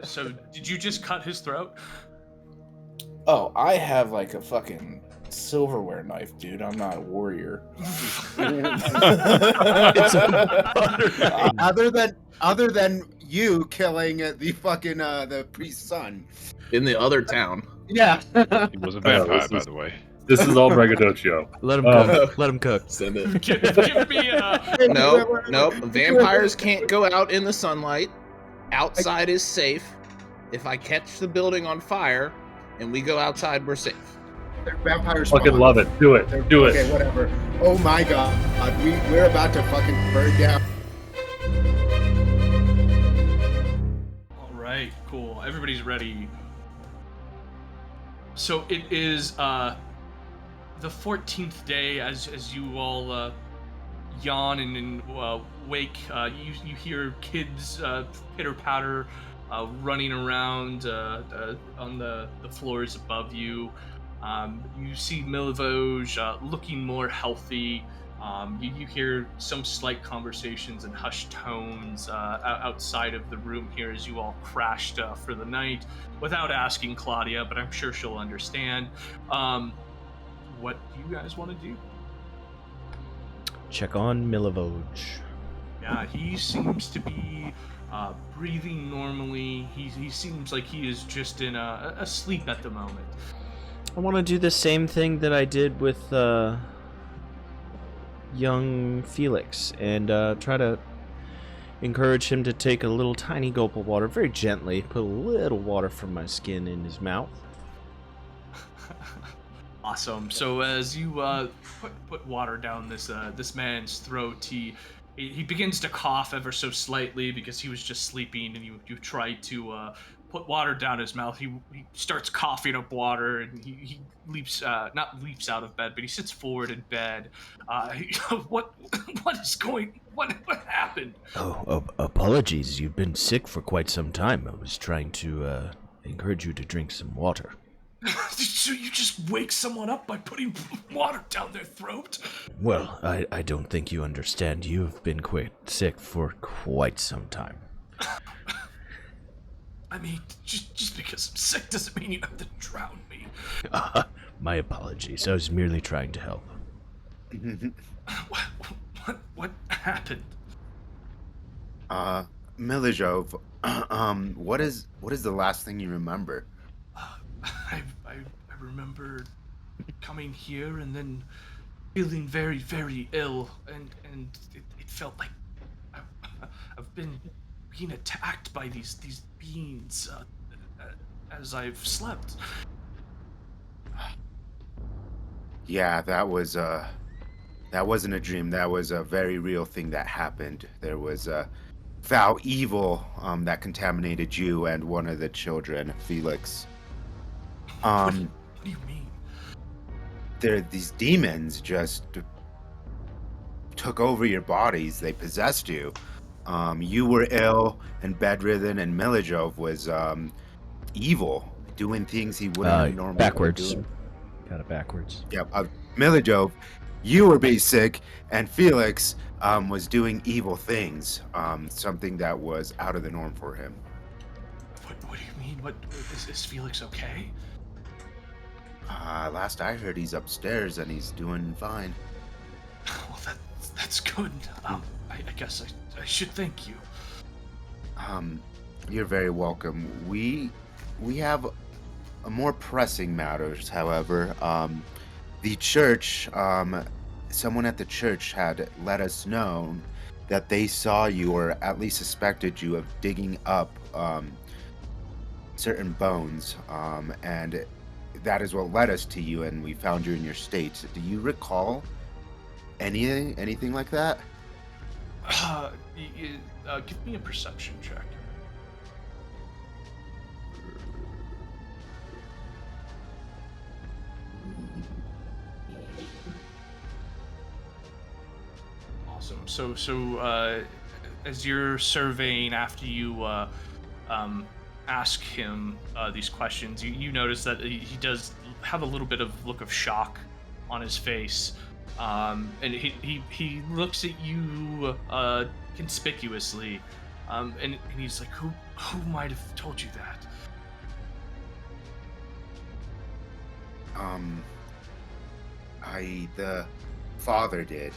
So did you just cut his throat? Oh, I have like a fucking silverware knife, dude. I'm not a warrior. other than you killing the fucking the priest's son In the other town. Yeah. He was a vampire, by the way. This is all braggadocio. Let him cook. Let him cook. Send it. Give me a... No. Vampires can't go out in the sunlight. Outside is safe. If I catch the building on fire and we go outside, we're safe. They're vampires. Fucking love it. Do it. Do it. Okay, whatever. Oh my god. We're about to fucking burn down. Alright, cool. Everybody's ready. So it is the 14th day as you all yawn and wake. You hear kids pitter-patter running around on the floors above you. You see Milivoj looking more healthy. You hear some slight conversations and hushed tones outside of the room here as you all crashed for the night without asking Claudia, but I'm sure she'll understand. What do you guys want to do? Check on Milivoj. Yeah, he seems to be breathing normally. He seems like he is just in a sleep at the moment. I want to do the same thing that I did with young Felix and try to encourage him to take a little tiny gulp of water, very gently, put a little water from my skin in his mouth. Awesome. So as you put water down this man's throat, he begins to cough ever so slightly because he was just sleeping, and you tried to put water down his mouth. He starts coughing up water, and he leaps not leaps out of bed, but he sits forward in bed. What happened? Oh, apologies. You've been sick for quite some time. I was trying to encourage you to drink some water. So you just wake someone up by putting water down their throat? Well, I don't think you understand. You've been quite sick for quite some time. I mean, just because I'm sick doesn't mean you have to drown me. My apologies. I was merely trying to help. What happened? Milivoj, what is the last thing you remember? I remember coming here and then feeling very, very ill, and it felt like I've been being attacked by these beings as I've slept. Yeah, that wasn't a dream. That was a very real thing that happened. There was a foul evil that contaminated you and one of the children, Felix. What do you mean? These demons just took over your bodies. They possessed you. You were ill and bedridden, and Milivoj was evil, doing things he wouldn't normally backwards. do. Got it backwards. Yep. Milivoj, you were being sick, and Felix was doing evil things, something that was out of the norm for him. What do you mean? What is Felix okay? Last I heard, he's upstairs and he's doing fine. Well, that's good. I guess I should thank you. You're very welcome. We have more pressing matters, however. The church, someone at the church had let us know that they saw you, or at least suspected you, of digging up certain bones, and that is what led us to you, and we found you in your state. Do you recall anything like that? Give me a perception check. Awesome. So as you're surveying after you ask him these questions, you notice that he does have a little bit of look of shock on his face, and he looks at you conspicuously, and he's like, who Who might have told you that? The father did.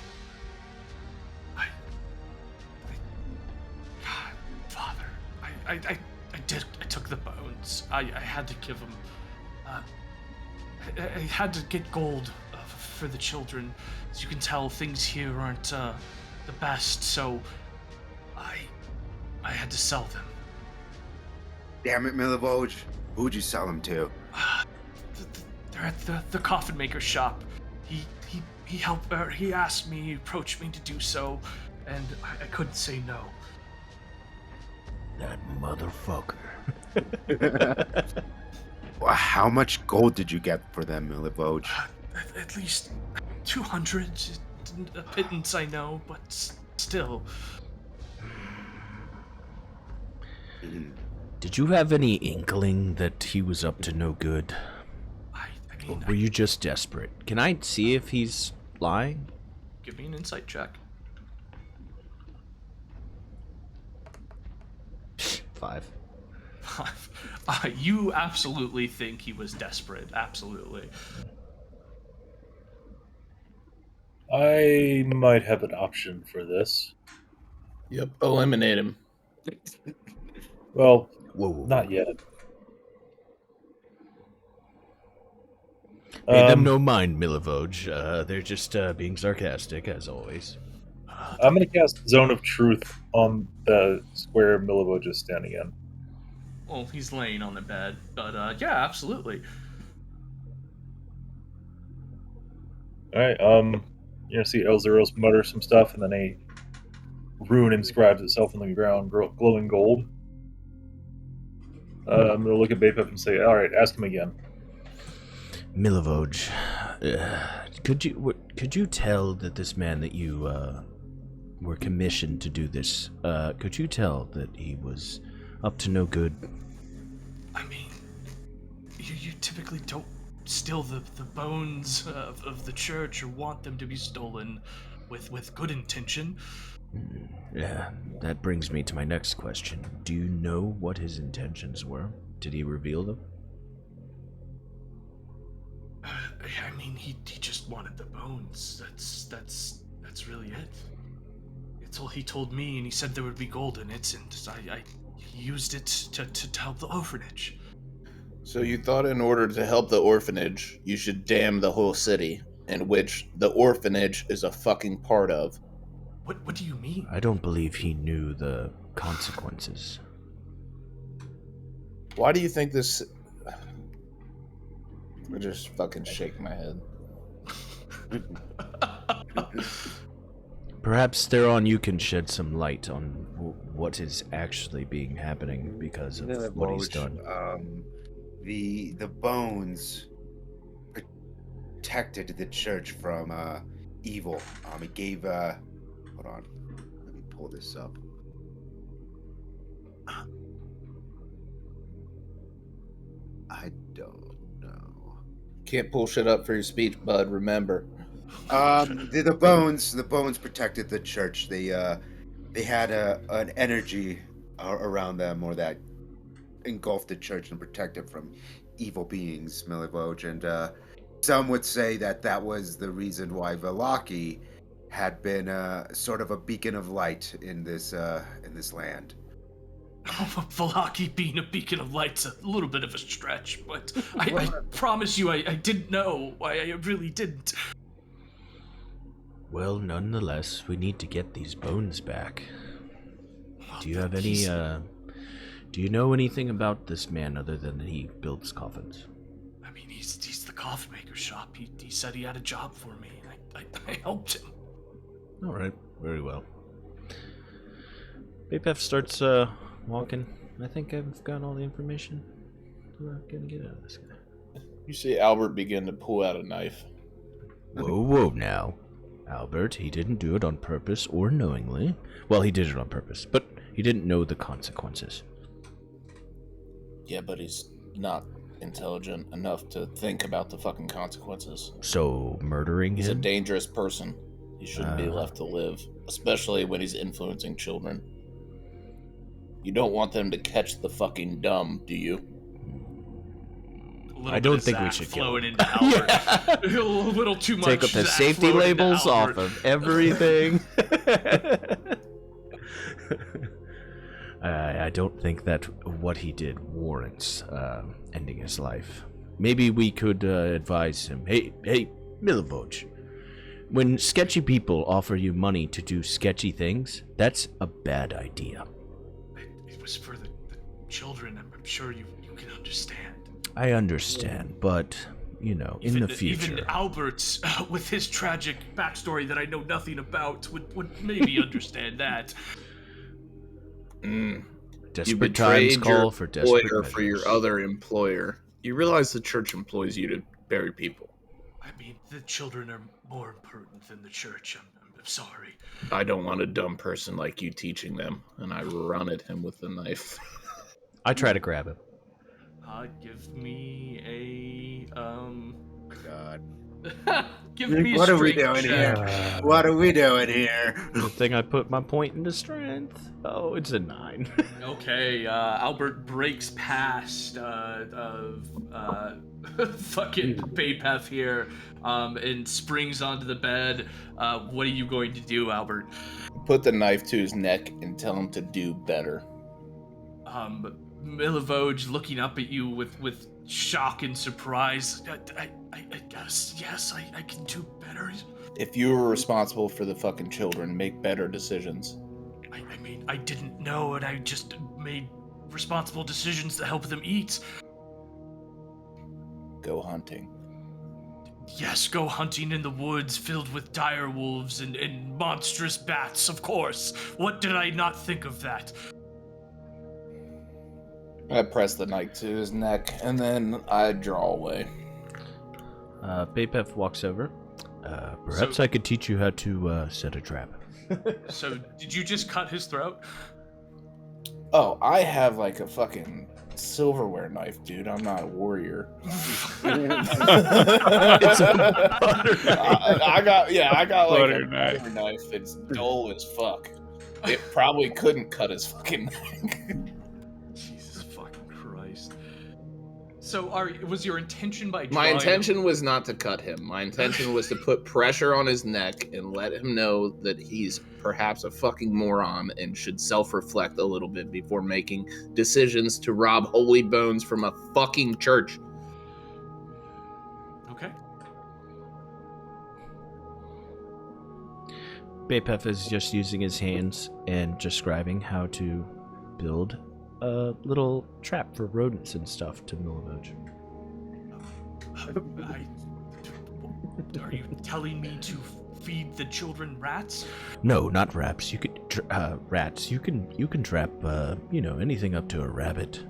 God, Father, I took the bones. I had to give them. I had to get gold for the children. As you can tell, things here aren't the best, so I had to sell them. Damn it, Milivoj. Who'd you sell them to? They're at the coffin maker's shop. He helped. He asked me, he approached me to do so, and I couldn't say no. That motherfucker. Well, how much gold did you get for them, Milivoj? At least 200. A pittance, I know, but still. Did you have any inkling that he was up to no good? Or were you just desperate? Can I see if he's lying? Give me an insight check. 5. You absolutely think he was desperate. Absolutely. I might have an option for this. Yep, eliminate him. Well, Whoa. not yet. Pay them no mind, Milivoj. They're just being sarcastic, as always. I'm going to cast Zone of Truth on the square Milivoj is standing in. Well, he's laying on the bed, but yeah, absolutely. Alright, you're going to see Elzeiros mutter some stuff, and then a rune inscribes itself in the ground, glowing gold. I'm going to look at Bapef and say, alright, ask him again. Milivoj, could you tell that this man that you were commissioned to do this, could you tell that he was up to no good? I mean, you typically don't steal the bones of the church or want them to be stolen with good intention. Yeah, that brings me to my next question. Do you know what his intentions were? Did he reveal them? I mean, he just wanted the bones. That's really it. It's all he told me, and he said there would be gold in it, and I used it to help the orphanage. So you thought in order to help the orphanage, you should damn the whole city, in which the orphanage is a fucking part of. What do you mean? I don't believe he knew the consequences. Why do you think this... I just fucking shake my head. Perhaps Theron, you can shed some light on what is actually happening because of what he's done. The bones protected the church from evil. It gave hold on, let me pull this up. I don't know. Can't pull shit up for your speech, bud. Remember. The bones protected the church. They had an energy around them, or that engulfed the church and protected from evil beings, Milivoj. And some would say that was the reason why Vallaki had been sort of a beacon of light in this land. Vallaki being a beacon of light's a little bit of a stretch, but I promise you I didn't know. I really didn't. Well, nonetheless, we need to get these bones back. Do you have any, do you know anything about this man other than that he builds coffins? I mean, he's the coffin maker's shop. He said he had a job for me, and I helped him. All right, very well. Bapef starts walking. I think I've got all the information we're gonna get out of this guy. You see Albert begin to pull out a knife. Whoa now. Albert, he didn't do it on purpose or knowingly. Well, he did it on purpose, but he didn't know the consequences. Yeah, but he's not intelligent enough to think about the fucking consequences. So, murdering He's him? a dangerous person. He shouldn't be left to live, especially when he's influencing children. You don't want them to catch the fucking dumb, do you? I don't think we should kill him. Into Albert. A little too much. Take up the Zack safety flowing into labels off Albert. of everything. I don't think that what he did warrants ending his life. Maybe we could advise him. Hey, Milivoj. When sketchy people offer you money to do sketchy things, that's a bad idea. It was for the children. I'm sure you can understand. I understand, but, in the future... Even Albert, with his tragic backstory that I know nothing about, would maybe understand that. You Desperate times betrayed call your for desperate employer measures. for your other employer. You realize the church employs you to bury people. I mean, the children are more important than the church. I'm sorry. I don't want a dumb person like you teaching them, and I run at him with the knife. I try to grab him. Give me a God. Give me a What are we strength doing check. here? What are we doing here? Good thing I put my point into strength. Oh, it's a 9. Okay, Albert breaks past fucking Bapef here, and springs onto the bed. What are you going to do, Albert? Put the knife to his neck and tell him to do better. Milivoj looking up at you with shock and surprise. I guess, yes, I can do better. If you were responsible for the fucking children, make better decisions. I mean, I didn't know, and I just made responsible decisions to help them eat. Go hunting. Yes, go hunting in the woods filled with dire wolves and monstrous bats, of course. What did I not think of that? I press the knife to his neck, and then I draw away. Bapef walks over. Perhaps I could teach you how to set a trap. So, did you just cut his throat? Oh, I have like a fucking silverware knife, dude. I'm not a warrior. It's a butter knife. I got like Butter a knife. butter knife that's dull as fuck. It probably couldn't cut his fucking neck. Jesus fucking Christ. So, was your intention by My drawing... intention was not to cut him. My intention was to put pressure on his neck and let him know that he's perhaps a fucking moron and should self-reflect a little bit before making decisions to rob holy bones from a fucking church. Okay. Bapef is just using his hands and describing how to build a little trap for rodents and stuff to Milivoj. Are you telling me to feed the children rats? No, not rats. You could rats. You can trap anything up to a rabbit.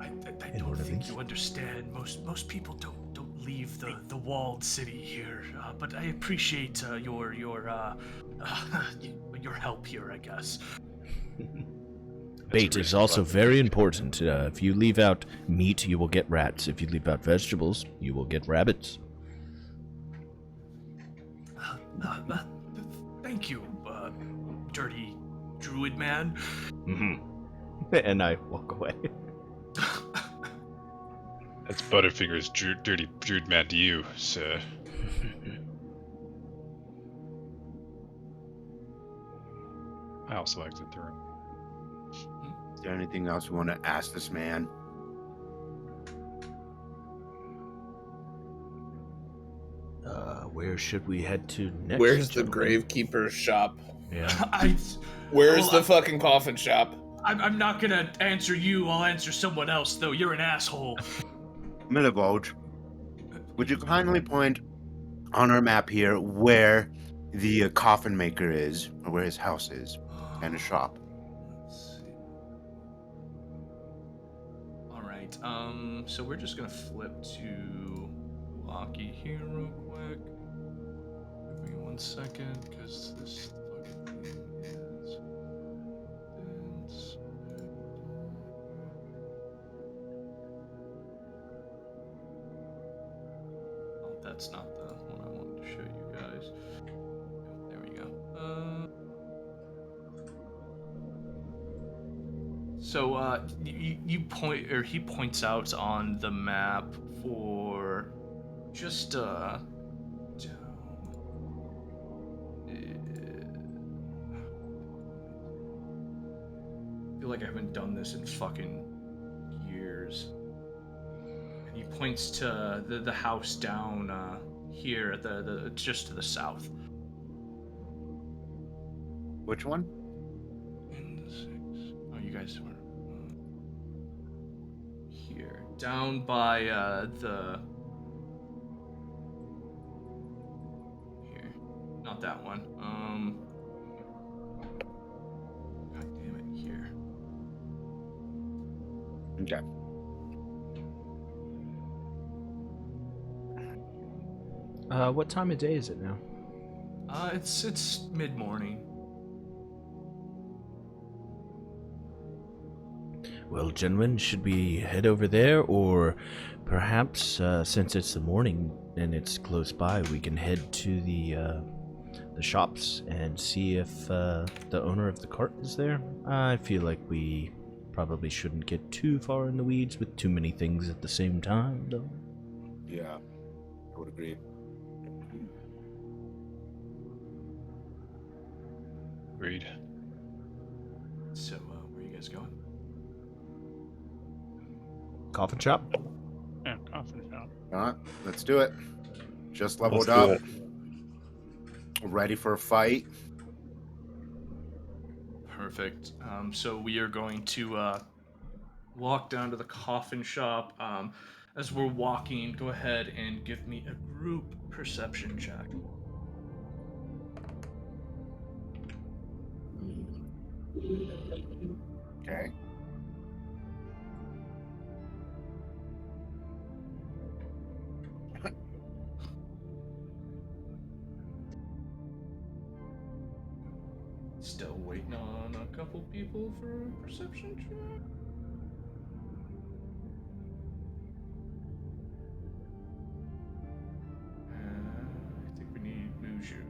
I In don't think ornaments. you understand. Most people don't leave the walled city here. But I appreciate your help here, I guess. Bait is also very important. If you leave out meat, you will get rats. If you leave out vegetables, you will get rabbits. Thank you, dirty druid man. Mm-hmm. And I walk away. That's Butterfinger's dirty druid man to you, sir. I also exit the room. Is there anything else you want to ask this man? Where should we head to next? Where's the gentlemen? gravekeeper's shop? Yeah. Where's the fucking coffin shop? I'm not gonna answer you. I'll answer someone else, though. You're an asshole. Milivoj, would you kindly point on our map here where the coffin maker is, or where his house is, and his shop? Let's see. All right. So we're just gonna flip to Locky here real quick. Give me 1 second, because this fucking thing is. Oh, that's not the one I wanted to show you guys. There we go. So you point, or he points out on the map for just down. I feel like I haven't done this in fucking years. And he points to the house down here at the just to the south. Which one? Oh, you guys were here, down by the here, not that one. God damn it, here. Okay. What time of day is it now? It's mid-morning. Well, gentlemen, should we head over there, or perhaps, since it's the morning and it's close by, we can head to the shops and see if the owner of the cart is there? I feel like we probably shouldn't get too far in the weeds with too many things at the same time, though. Yeah, I would agree. Agreed. So, where are you guys going? Coffin shop? Yeah, coffin shop. Alright, let's do it. Just leveled Let's do up. Ready for a fight. Perfect. So we are going to walk down to the coffin shop. As we're walking, go ahead and give me a group perception check. Okay. Still waiting on a couple people for a perception check. I think we need Muurujin.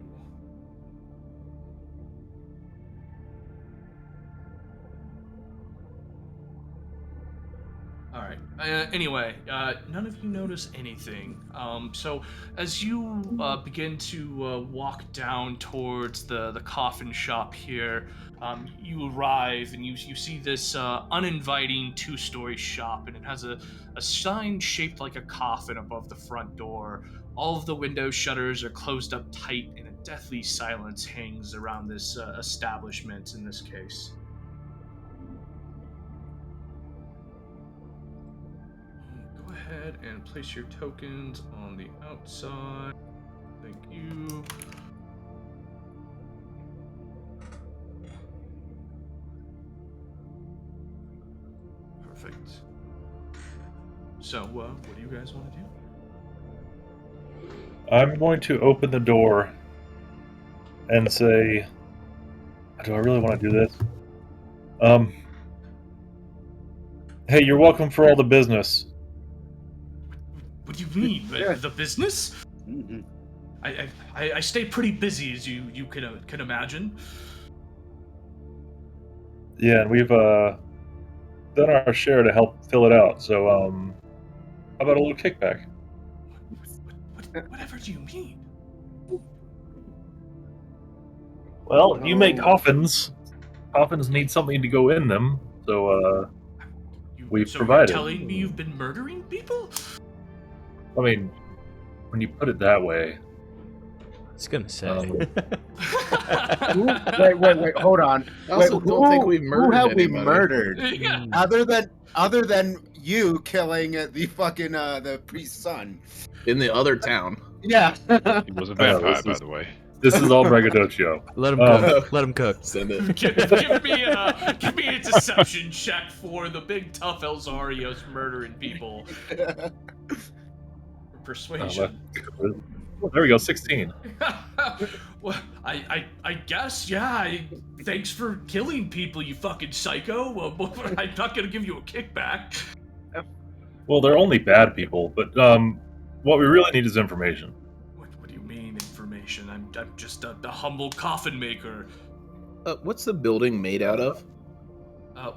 All right. Anyway, none of you notice anything. So as you begin to walk down towards the coffin shop here, you arrive and you see this uninviting two-story shop, and it has a sign shaped like a coffin above the front door. All of the window shutters are closed up tight, and a deathly silence hangs around this establishment in this case. Go ahead and place your tokens on the outside. Thank you. Perfect. So, what do you guys want to do? I'm going to open the door and say, do I really want to do this? Hey, you're welcome for all the business. What do you mean? Yeah. The business? Mm-hmm. I stay pretty busy, as you can imagine. Yeah, and we've done our share to help fill it out. So, how about a little kickback? Whatever do you mean? Well, you make coffins. Coffins need something to go in them. So, we've so provided. You're telling me you've been murdering people? I mean, when you put it that way. I was gonna say. Wait, hold on. I also don't think we've murdered Who have we anybody. murdered? Yeah. Other than you killing the fucking the priest's son. In the other town. Yeah. He was a I know, vampire, this by is- the way. This is all braggadocio. Let him cook. Let him cook. Send it. give me a deception check for the big tough Elzeiros murdering people. Persuasion. Oh, there we go, 16. Well, I guess, yeah. Thanks for killing people, you fucking psycho. Well, I'm not gonna give you a kickback. Well, they're only bad people, but what we really need is information. What do you mean information? I'm just a humble coffin maker. What's the building made out of?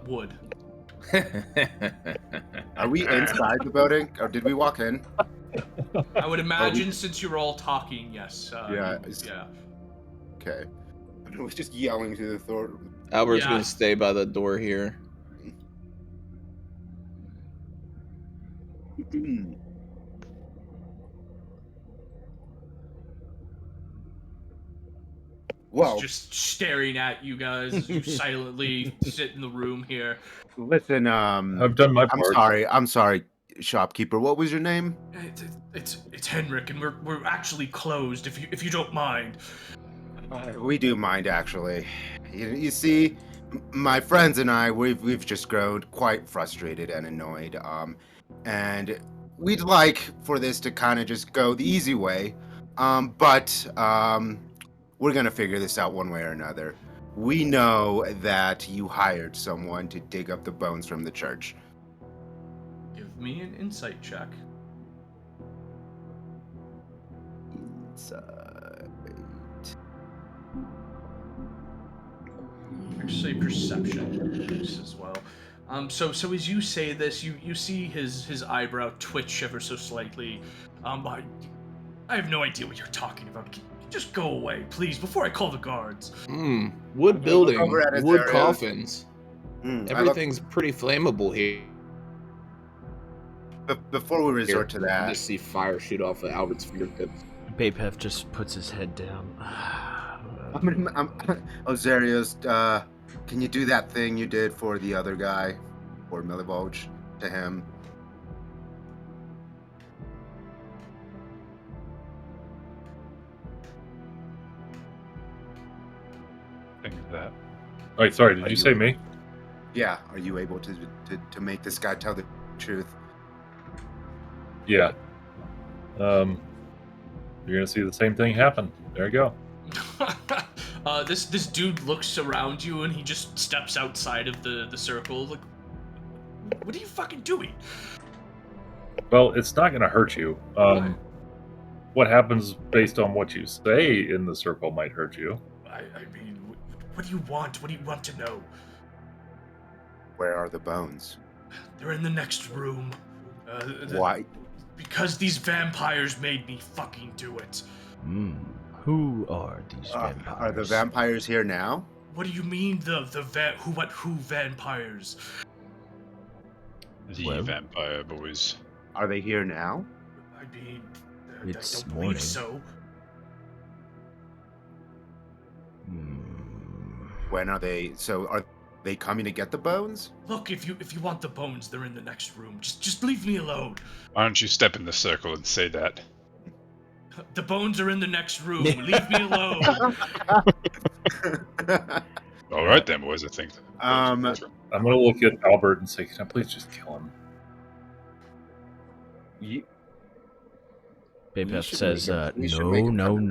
Wood. Are we inside the building, or did we walk in? I would imagine since you're all talking, yes. Yeah, Yeah. Okay. I was just yelling to the Thor. Albert's Yeah. gonna stay by the door here. He's just staring at you guys as you silently sit in the room here. Listen, I've done my part. I'm sorry, shopkeeper. What was your name? It's Henrik, and we're actually closed. If you don't mind. We do mind, actually. You see, my friends and I, we've just grown quite frustrated and annoyed. And we'd like for this to kind of just go the easy way. But we're gonna figure this out one way or another. We know that you hired someone to dig up the bones from the church. Give me an insight check. Actually, perception as well. So as you say this, you see his eyebrow twitch ever so slightly. I have no idea what you're talking about. Can you just go away, please, before I call the guards. Wood building, wood area. coffins. Everything's pretty flammable here. But before we resort to I that, just see fire shoot off of Albert's fingertips. Bapef just puts his head down. Elzeiros, can you do that thing you did for the other guy, or Milivoj, to him? Think of that. Wait, sorry, did you say me? Yeah, are you able to make this guy tell the truth? Yeah. You're gonna see the same thing happen. There you go. This dude looks around you and he just steps outside of the circle. Like, what are you fucking doing? Well, it's not gonna hurt you. What happens based on what you say in the circle might hurt you. I mean, what do you want? What do you want to know? Where are the bones? They're in the next room. Why? Because these vampires made me fucking do it. Who are these vampires? Are the vampires here now? What do you mean who vampires? The vampire boys. Are they here now? I mean, It's I don't morning. believe so. When are they? So are they coming to get the bones? Look, if you want the bones, they're in the next room. Just leave me alone. Why don't you step in the circle and say that? The bones are in the next room. Leave me alone. All right then, boys. I think. I'm gonna look at Albert and say, "Can I please just kill him?" Bapef should says, make him- we should make him no. We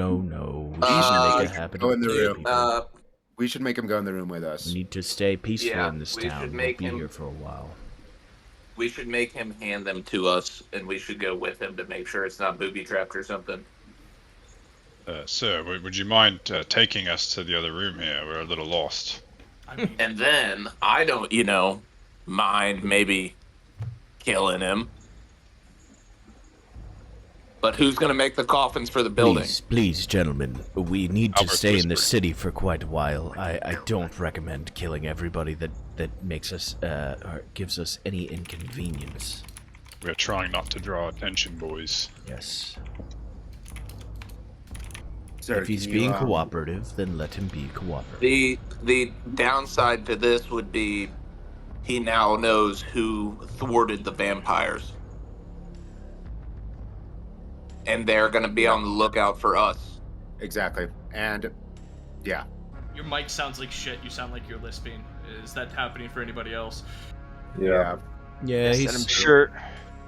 should make it happen. Go in the room. People. We should make him go in the room with us. We need to stay peaceful Yeah, in this we town. should We'll make be him- here for a while. We should make him hand them to us, and we should go with him to make sure it's not booby trapped or something. Sir, would you mind taking us to the other room here? We're a little lost. I mean, And then I don't, mind maybe killing him. But who's gonna make the coffins for the building? Please, gentlemen, we need to Albert stay in the whispered. city for quite a while. I don't recommend killing everybody that makes us or gives us any inconvenience. We're trying not to draw attention, boys. Yes. Sir, If he's can you, being cooperative, then let him be cooperative. The downside to this would be he now knows who thwarted the vampires. And they're gonna be on the lookout for us. Exactly. And yeah. your mic sounds like shit. You sound like you're lisping. Is that happening for anybody else? Yeah. Yeah, Yes, he's sure.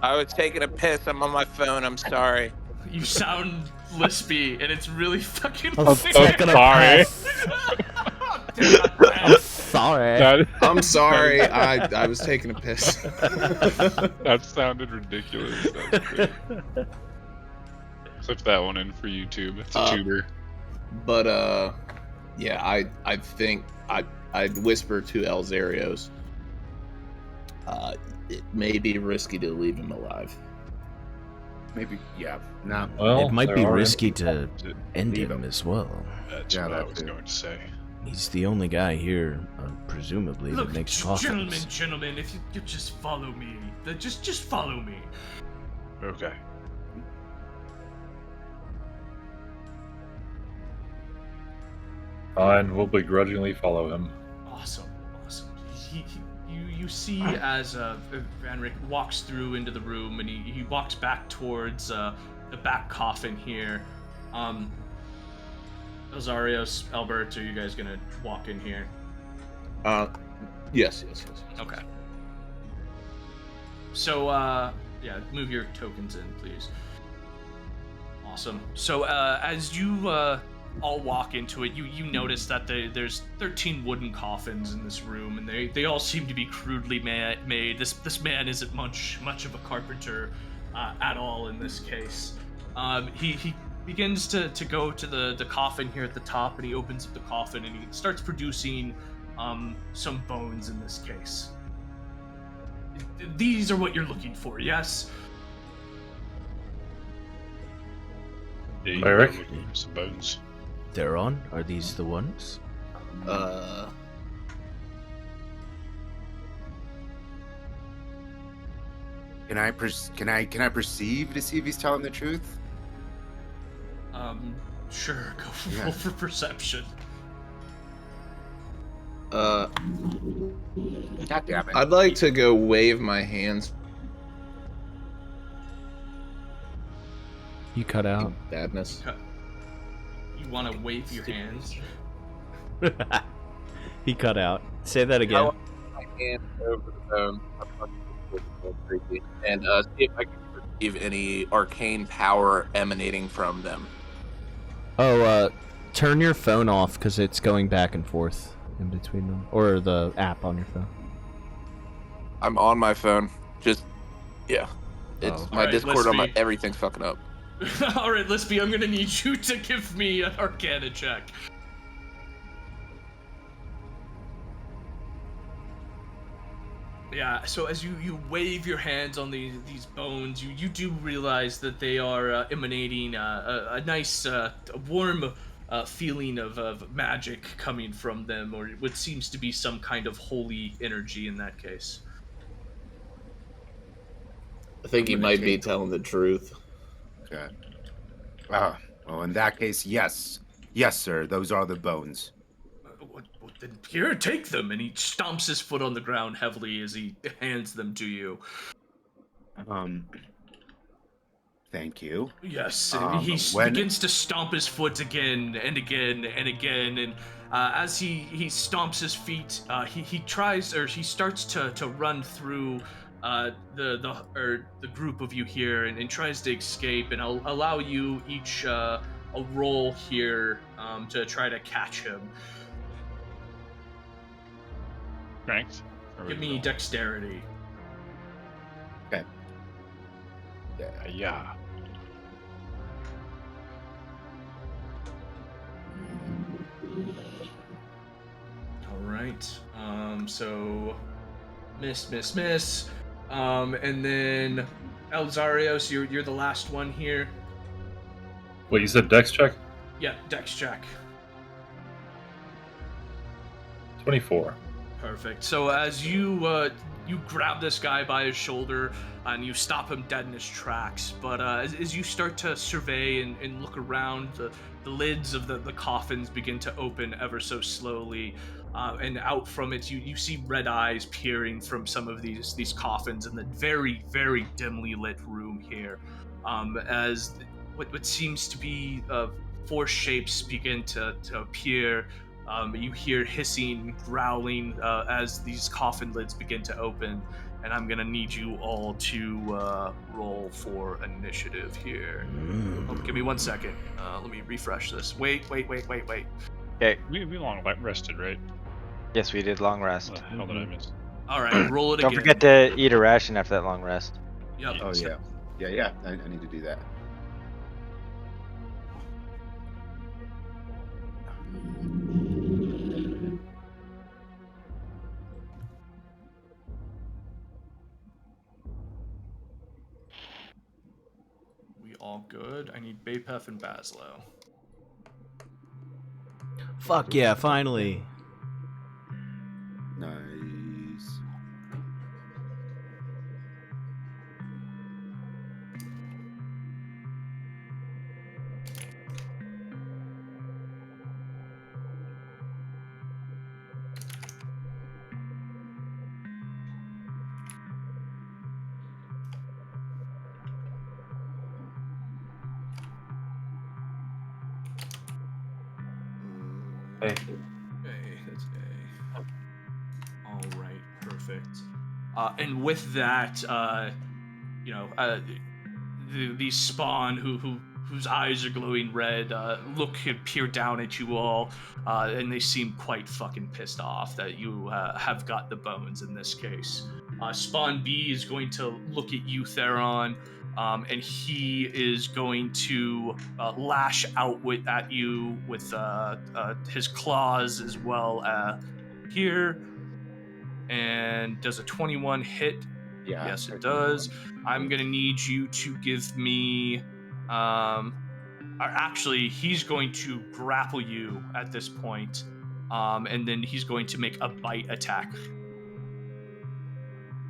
I was taking a piss. I'm on my phone. I'm sorry. You sound lispy, and it's really fucking. sorry. sorry. I'm sorry. I was taking a piss. That sounded ridiculous. Clip that one in for YouTube. It's a tuber. But yeah, I think I'd whisper to Elzeiros. it may be risky to leave him alive. Maybe, yeah. No. Well, It might there be are risky empty- to end Leave him him. as well. That's Yeah, what I that was too. going to say. He's the only guy here, presumably, Look, that makes gentlemen, coffins. gentlemen, if you just follow me, just follow me. Okay. Fine, we'll begrudgingly follow him. Awesome. You see as Van Rick walks through into the room, and he walks back towards the back coffin here. Elzeiros, Albert, are you guys gonna walk in here? Yes. Okay. So, yeah, move your tokens in, please. Awesome. So, as you all walk into it, you notice that there's 13 wooden coffins in this room, and they all seem to be crudely made. This man isn't much of a carpenter at all in this case. He begins to go to the coffin here at the top, and he opens up the coffin, and he starts producing some bones in this case. These are what you're looking for, yes? Yeah, Eric? looking for some bones. Theron, are these the ones? Can I perceive to see if he's telling the truth? Sure, go Yeah. roll for perception. God damn it. I'd like to go wave my hands. You cut out. Badness. You want to wave your hands? He cut out. Say that again. My hand over the bone. And see if I can perceive any arcane power emanating from them. Oh, turn your phone off because it's going back and forth in between them, or the app on your phone. I'm on my phone. Just, yeah. It's Oh. my Alright, Discord on my Lispy. everything's fucking up. All right, Lispy, I'm gonna need you to give me an Arcana check. Yeah, so as you wave your hands on these bones, you do realize that they are emanating a nice, warm feeling of magic coming from them, or what seems to be some kind of holy energy in that case. I think he I'm gonna might be take- telling the truth. Okay. Well, in that case, yes. Yes, sir. Those are the bones. Then here, take them, and he stomps his foot on the ground heavily as he hands them to you. Thank you. Yes, he when- begins to stomp his foot again and again and again, and as he stomps his feet, he tries, or he starts to run through the group of you here, and tries to escape, and I'll allow you each a roll here to try to catch him. Strength? Or Give we me roll? dexterity. Yeah. All right. So miss. And then Elzeiros, you're the last one here. Wait, you said dex check? Yeah, dex check. 24. Perfect. So as you grab this guy by his shoulder and you stop him dead in his tracks, but as you start to survey and look around, the lids of the coffins begin to open ever so slowly, and out from it you see red eyes peering from some of these coffins in the very, very dimly lit room here, as what seems to be four shapes begin to appear. You hear hissing, growling as these coffin lids begin to open, and I'm gonna need you all to roll for initiative here. Oh, give me 1 second. Let me refresh this. Wait. Okay. We long rested, right? Yes, we did long rest. What the hell did I miss? All right, roll it Don't again. forget to eat a ration after that long rest. Yep. Oh, yeah. Yeah. I need to do that. All good. I need Bapef and Bazzlo. Fuck yeah, finally. Nice. Hey. Okay, that's A. All right, perfect. And with that, these spawn whose eyes are glowing red look and peer down at you all, and they seem quite fucking pissed off that you have got the bones in this case. Spawn B is going to look at you, Theron, and he is going to lash out at you with his claws as well here. And does a 21 hit? Yeah. Yes, it does. I'm gonna need you to give me, actually, he's going to grapple you at this point, and then he's going to make a bite attack,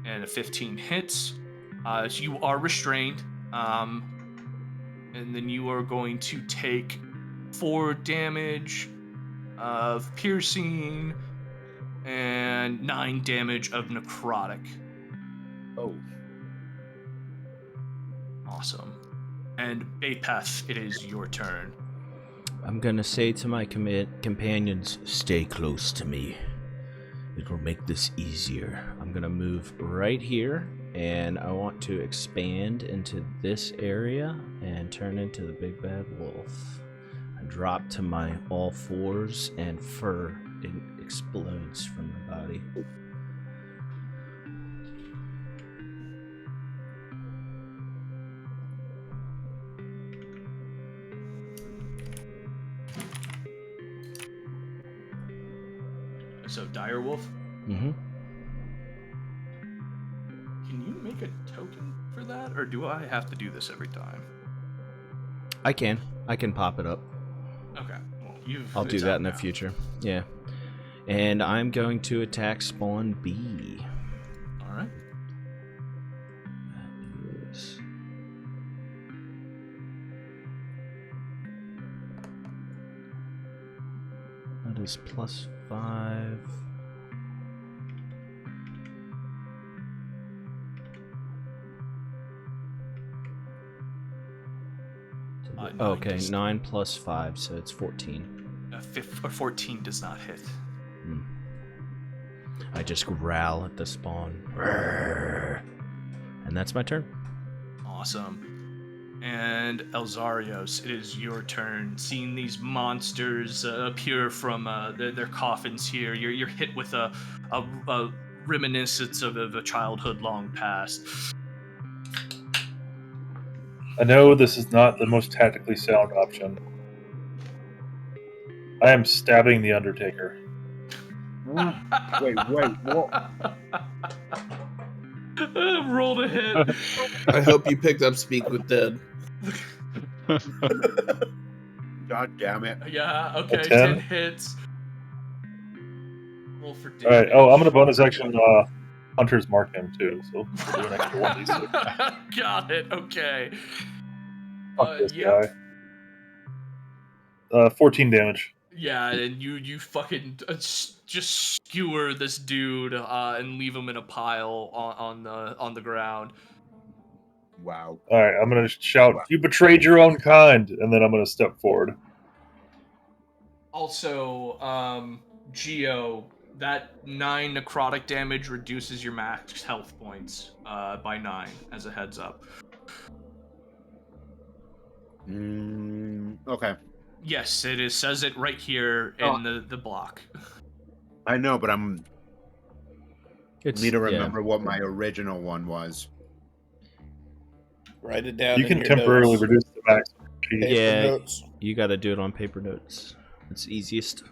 and a 15 hits. So you are restrained, and then you are going to take 4 damage of piercing and 9 damage of necrotic. Oh. Awesome. And Bapef, it is your turn. I'm gonna say to my companions, stay close to me. It will make this easier. I'm gonna move right here, and I want to expand into this area and turn into the big bad wolf. I drop to my all fours, and fur explodes from my body. So, Direwolf, Mm-hmm. can you make a token for that, or do I have to do this every time? I can pop it up. Okay. Well, I'll do that in the future. Yeah. And I'm going to attack Spawn B. All right. That is +5. Okay, 9 + 5, so it's 14. 14 does not hit. I just growl at the spawn. And that's my turn. Awesome. And Elzeiros, it is your turn. Seeing these monsters appear from their coffins here, you're hit with a reminiscence of a childhood long past. I know this is not the most tactically sound option. I am stabbing the Undertaker. Wait, what? Roll to hit. I hope you picked up Speak with Dead. God damn it. Yeah, okay, 10? 10 hits. Roll for damage. Alright, oh, I'm going to bonus action Hunter's Mark him too, so we'll do an extra 1d6. Got it, okay. Fuck this yep. guy. 14 damage. Yeah, and you fucking just skewer this dude and leave him in a pile on the ground. Wow. Alright, I'm going to shout, "You betrayed your own kind!" And then I'm going to step forward. Also, Geo, that 9 necrotic damage reduces your max health points by 9, as a heads up. Okay. Yes, it is. Says it right here in the block. I know, but I'm It's, need to remember what my original one was. Write it down. You in can your temporarily notes. reduce the max. Paper Yeah, notes. you got to do it on paper notes. It's easiest.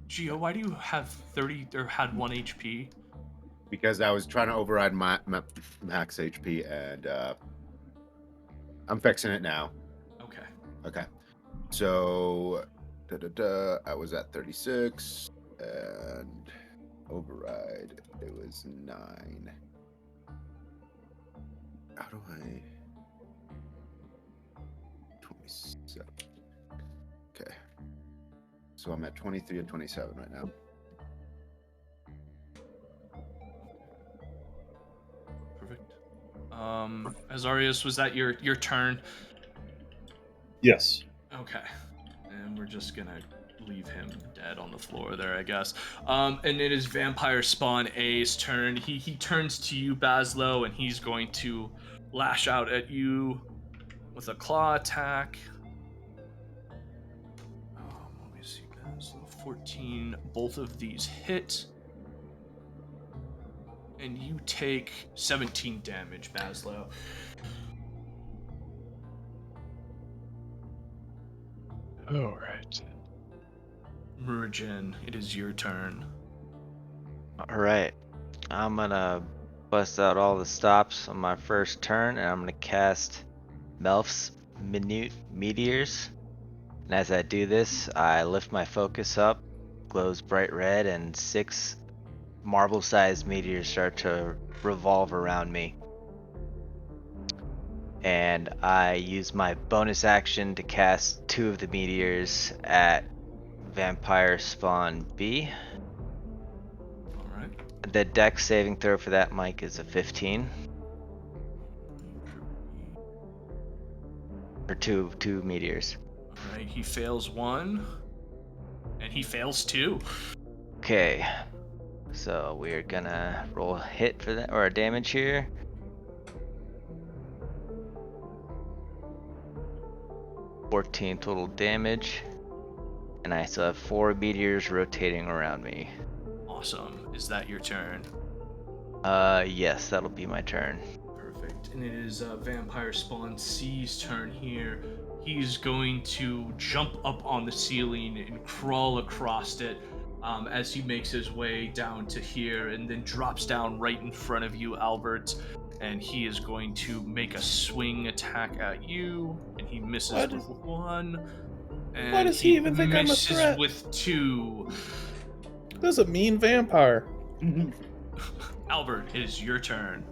Geo, why do you have 30 or had 1 HP? Because I was trying to override my max HP, and I'm fixing it now. Okay. Okay. So, I was at 36, and override, it was 9. How do I... 27. Okay. So I'm at 23 and 27 right now. Perfect. Elzeiros, was that your turn? Yes. Okay. And we're just gonna leave him dead on the floor there, I guess. And it is Vampire Spawn A's turn. He turns to you, Bazzlo, and he's going to lash out at you with a claw attack. Let me see, Bazzlo. 14. Both of these hit. And you take 17 damage, Bazzlo. All right. Muurujin, it is your turn. Alright. I'm gonna bust out all the stops on my first turn, and I'm gonna cast Melf's Minute Meteors. And as I do this, I lift my focus up, glows bright red, and 6 marble-sized meteors start to revolve around me. And I use my bonus action to cast 2 of the meteors at Vampire Spawn B. Alright. The dex saving throw for that, Mike, is a 15. For two meteors. Alright, he fails 1. And he fails 2. Okay. So we're gonna roll a hit for that, or a damage here. $14 total damage. And I still have 4 meteors rotating around me. Awesome. Is that your turn? Yes, that'll be my turn. Perfect. And it is Vampire Spawn C's turn here. He's going to jump up on the ceiling and crawl across it as he makes his way down to here and then drops down right in front of you, Albert. And he is going to make a swing attack at you. And he misses with 1. And Why does he even think I'm a misses threat? with 2. That's a mean vampire. Albert, it is your turn.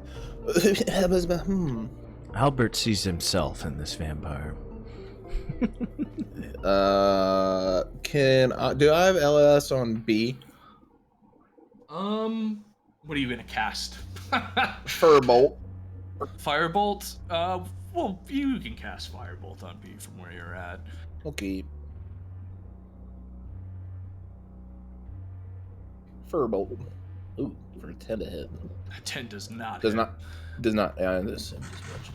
Albert sees himself in this vampire. Do I have LS on B? What are you gonna cast? Firebolt. Firebolt? Well, you can cast Firebolt on B from where you're at. Okay. Firebolt. Ooh, for a 10 to hit. A 10 does not Does hit. not. Yeah, this seems as much.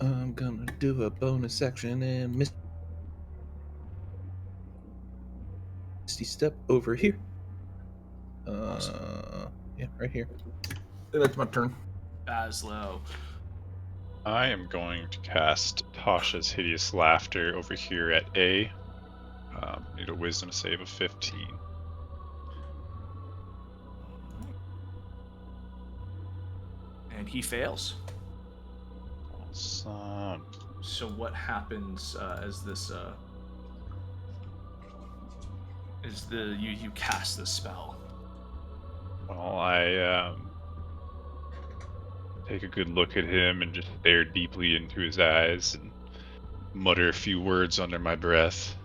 I'm gonna do a bonus action and Misty step over here. Yeah, right here. That's my turn. Bazzlo. I am going to cast Tasha's Hideous Laughter over here at A. Need a wisdom save of 15. And he fails. Awesome. So what happens as this you cast the spell? Well, I take a good look at him and just stare deeply into his eyes and mutter a few words under my breath.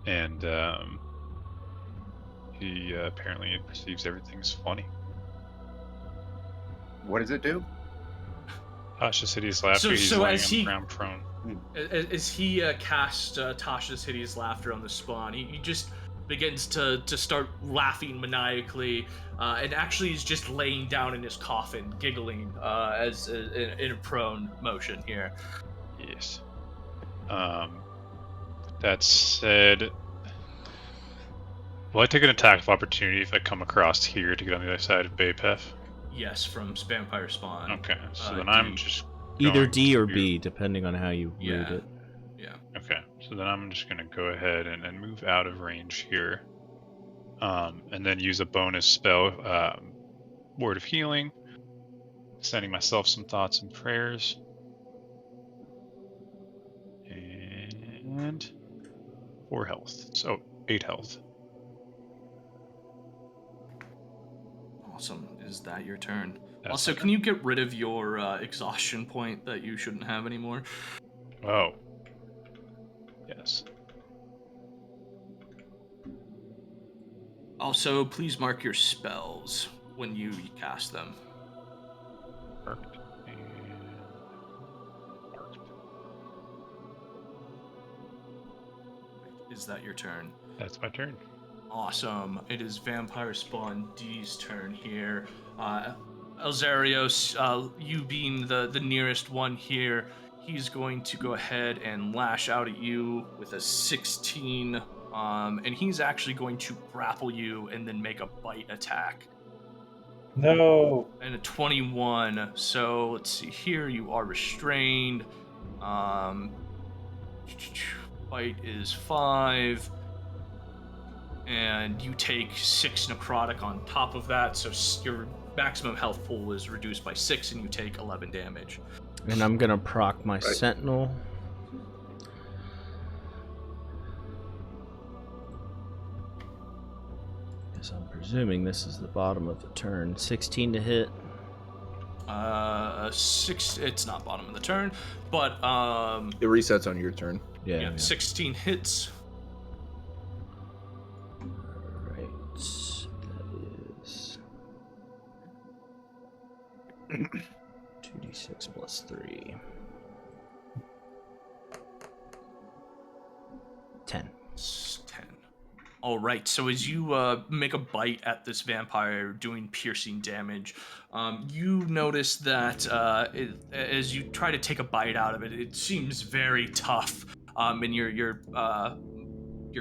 And he apparently perceives everything's funny. What does it do? Tasha's Hideous Laughter, So he's laying as on he- the ground prone. As he casts Tasha's Hideous Laughter on the spawn, he just begins to start laughing maniacally, and actually is just laying down in his coffin, giggling as in a prone motion here. Yes. That said, will I take an attack of opportunity if I come across here to get on the other side of E Bapef? Yes, from Vampire Spawn. Okay, so then D. I'm just Either going D or to- B, depending on how you read Yeah. it. Yeah. Okay, so then I'm just gonna go ahead and move out of range here, and then use a bonus spell, Word of Healing, sending myself some thoughts and prayers. And 4 health. So 8 health. Awesome. Is that your turn? That's Also, my can turn. you get rid of your exhaustion point that you shouldn't have anymore? Oh. Yes. Also, please mark your spells when you cast them. Marked and marked. Is that your turn? That's my turn. Awesome. It is Vampire Spawn D's turn here. Elzeiros, you being the nearest one here, he's going to go ahead and lash out at you with a 16, and he's actually going to grapple you and then make a bite attack. No. And a 21. So let's see here. You are restrained. Bite is 5. And you take 6 necrotic on top of that. So your maximum health pool is reduced by 6, and you take 11 damage. And I'm gonna proc my sentinel. Guess I'm presuming this is the bottom of the turn. 16 to hit. 6. It's not bottom of the turn, but It resets on your turn. Yeah. 16 hits. Alright. That is 2d6 plus 3. 10. 10. All right. So as you make a bite at this vampire, doing piercing damage, you notice that as you try to take a bite out of it, it seems very tough, and your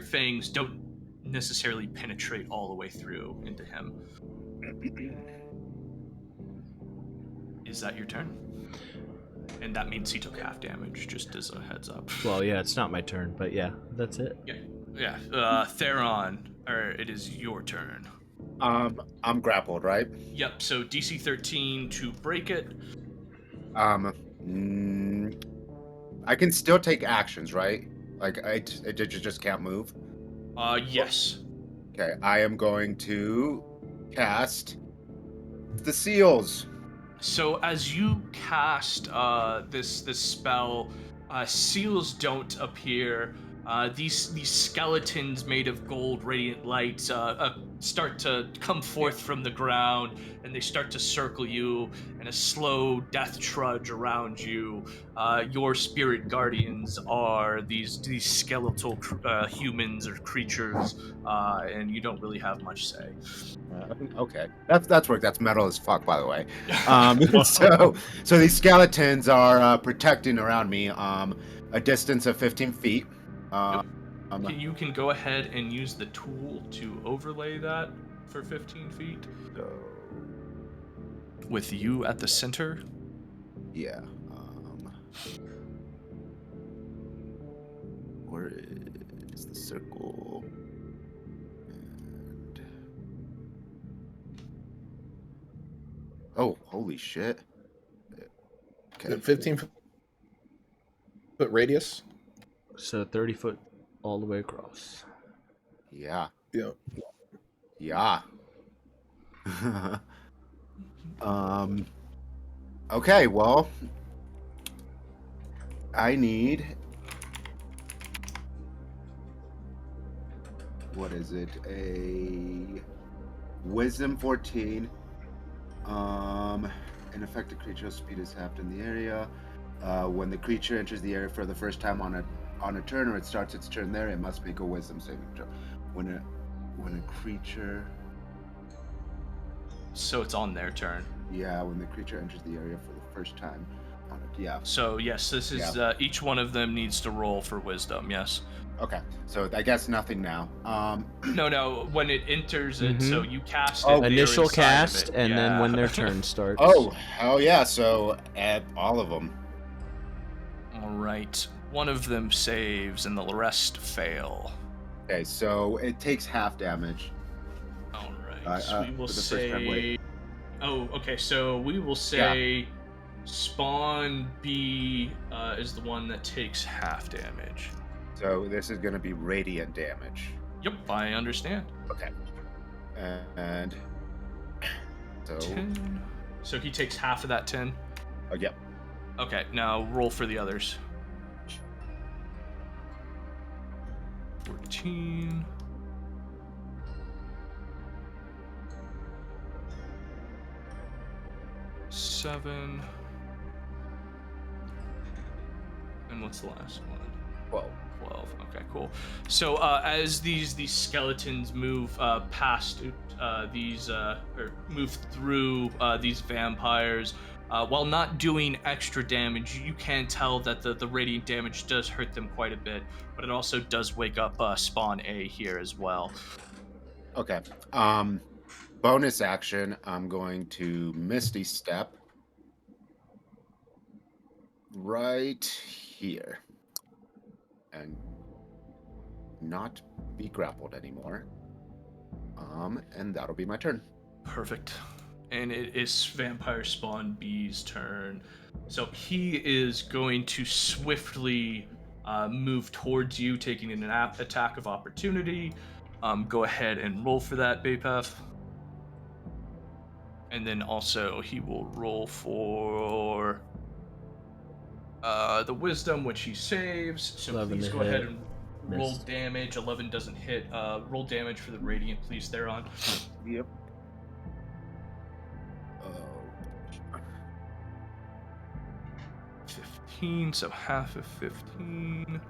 fangs don't necessarily penetrate all the way through into him. Is that your turn? And that means he took half damage, just as a heads up. Well, yeah, it's not my turn, but yeah, that's it. Yeah. Theron, it is your turn. I'm grappled, right? Yep, so DC 13 to break it. I can still take actions, right? Like, I just can't move? Yes. Okay, I am going to cast the seals. So as you cast this spell, seals don't appear. These skeletons made of gold radiant light start to come forth from the ground, and they start to circle you in a slow death trudge around you. Your spirit guardians are these skeletal humans or creatures, and you don't really have much say. Okay, that's work. That's metal as fuck, by the way. So these skeletons are protecting around me, a distance of 15 feet. You can go ahead and use the tool to overlay that for 15 feet. With you at the center? Yeah. Where is the circle? And... Oh, holy shit. Is it 15-foot radius? So 30 foot all the way across. Yeah. Yeah. Yeah. Okay, well, I need, what is it? A Wisdom 14. An affected creature's speed is halved in the area. When the creature enters the area for the first time on a turn, or it starts its turn there, it must make a Wisdom saving throw. When a creature... So it's on their turn. Yeah, when the creature enters the area for the first time on it. Yeah. So yes, this is each one of them needs to roll for wisdom. Yes. Okay, so I guess nothing now. No. When it enters it, so you cast it. Oh, they're Initial inside cast, of it. and then Yeah. when their turn starts. Oh, hell yeah! So add all of them. All right. One of them saves, and the rest fail. Okay, so it takes half damage. All right. So we will for the first time, wait. say Oh, okay. So we will say spawn B is the one that takes half damage. So this is going to be radiant damage. Yep, I understand. Okay. And so 10. So he takes half of that 10. oh, yep. Okay, now roll for the others. 14. 7. And what's the last one? 12. 12. Okay, cool. So as these skeletons move past these or move through these vampires, while not doing extra damage, you can tell that the radiant damage does hurt them quite a bit, but it also does wake up Spawn A here as well. Okay. Bonus action, I'm going to Misty Step right here and not be grappled anymore. And that'll be my turn. Perfect. And it is Vampire Spawn B's turn. So he is going to swiftly move towards you, taking an attack of opportunity. Go ahead and roll for that, Bapef. And then also he will roll for the wisdom, which he saves. So 11 please to go hit. ahead and roll Missed. damage. 11 doesn't hit. Roll damage for the radiant, please, Theron. Yep. 15, so half of 15.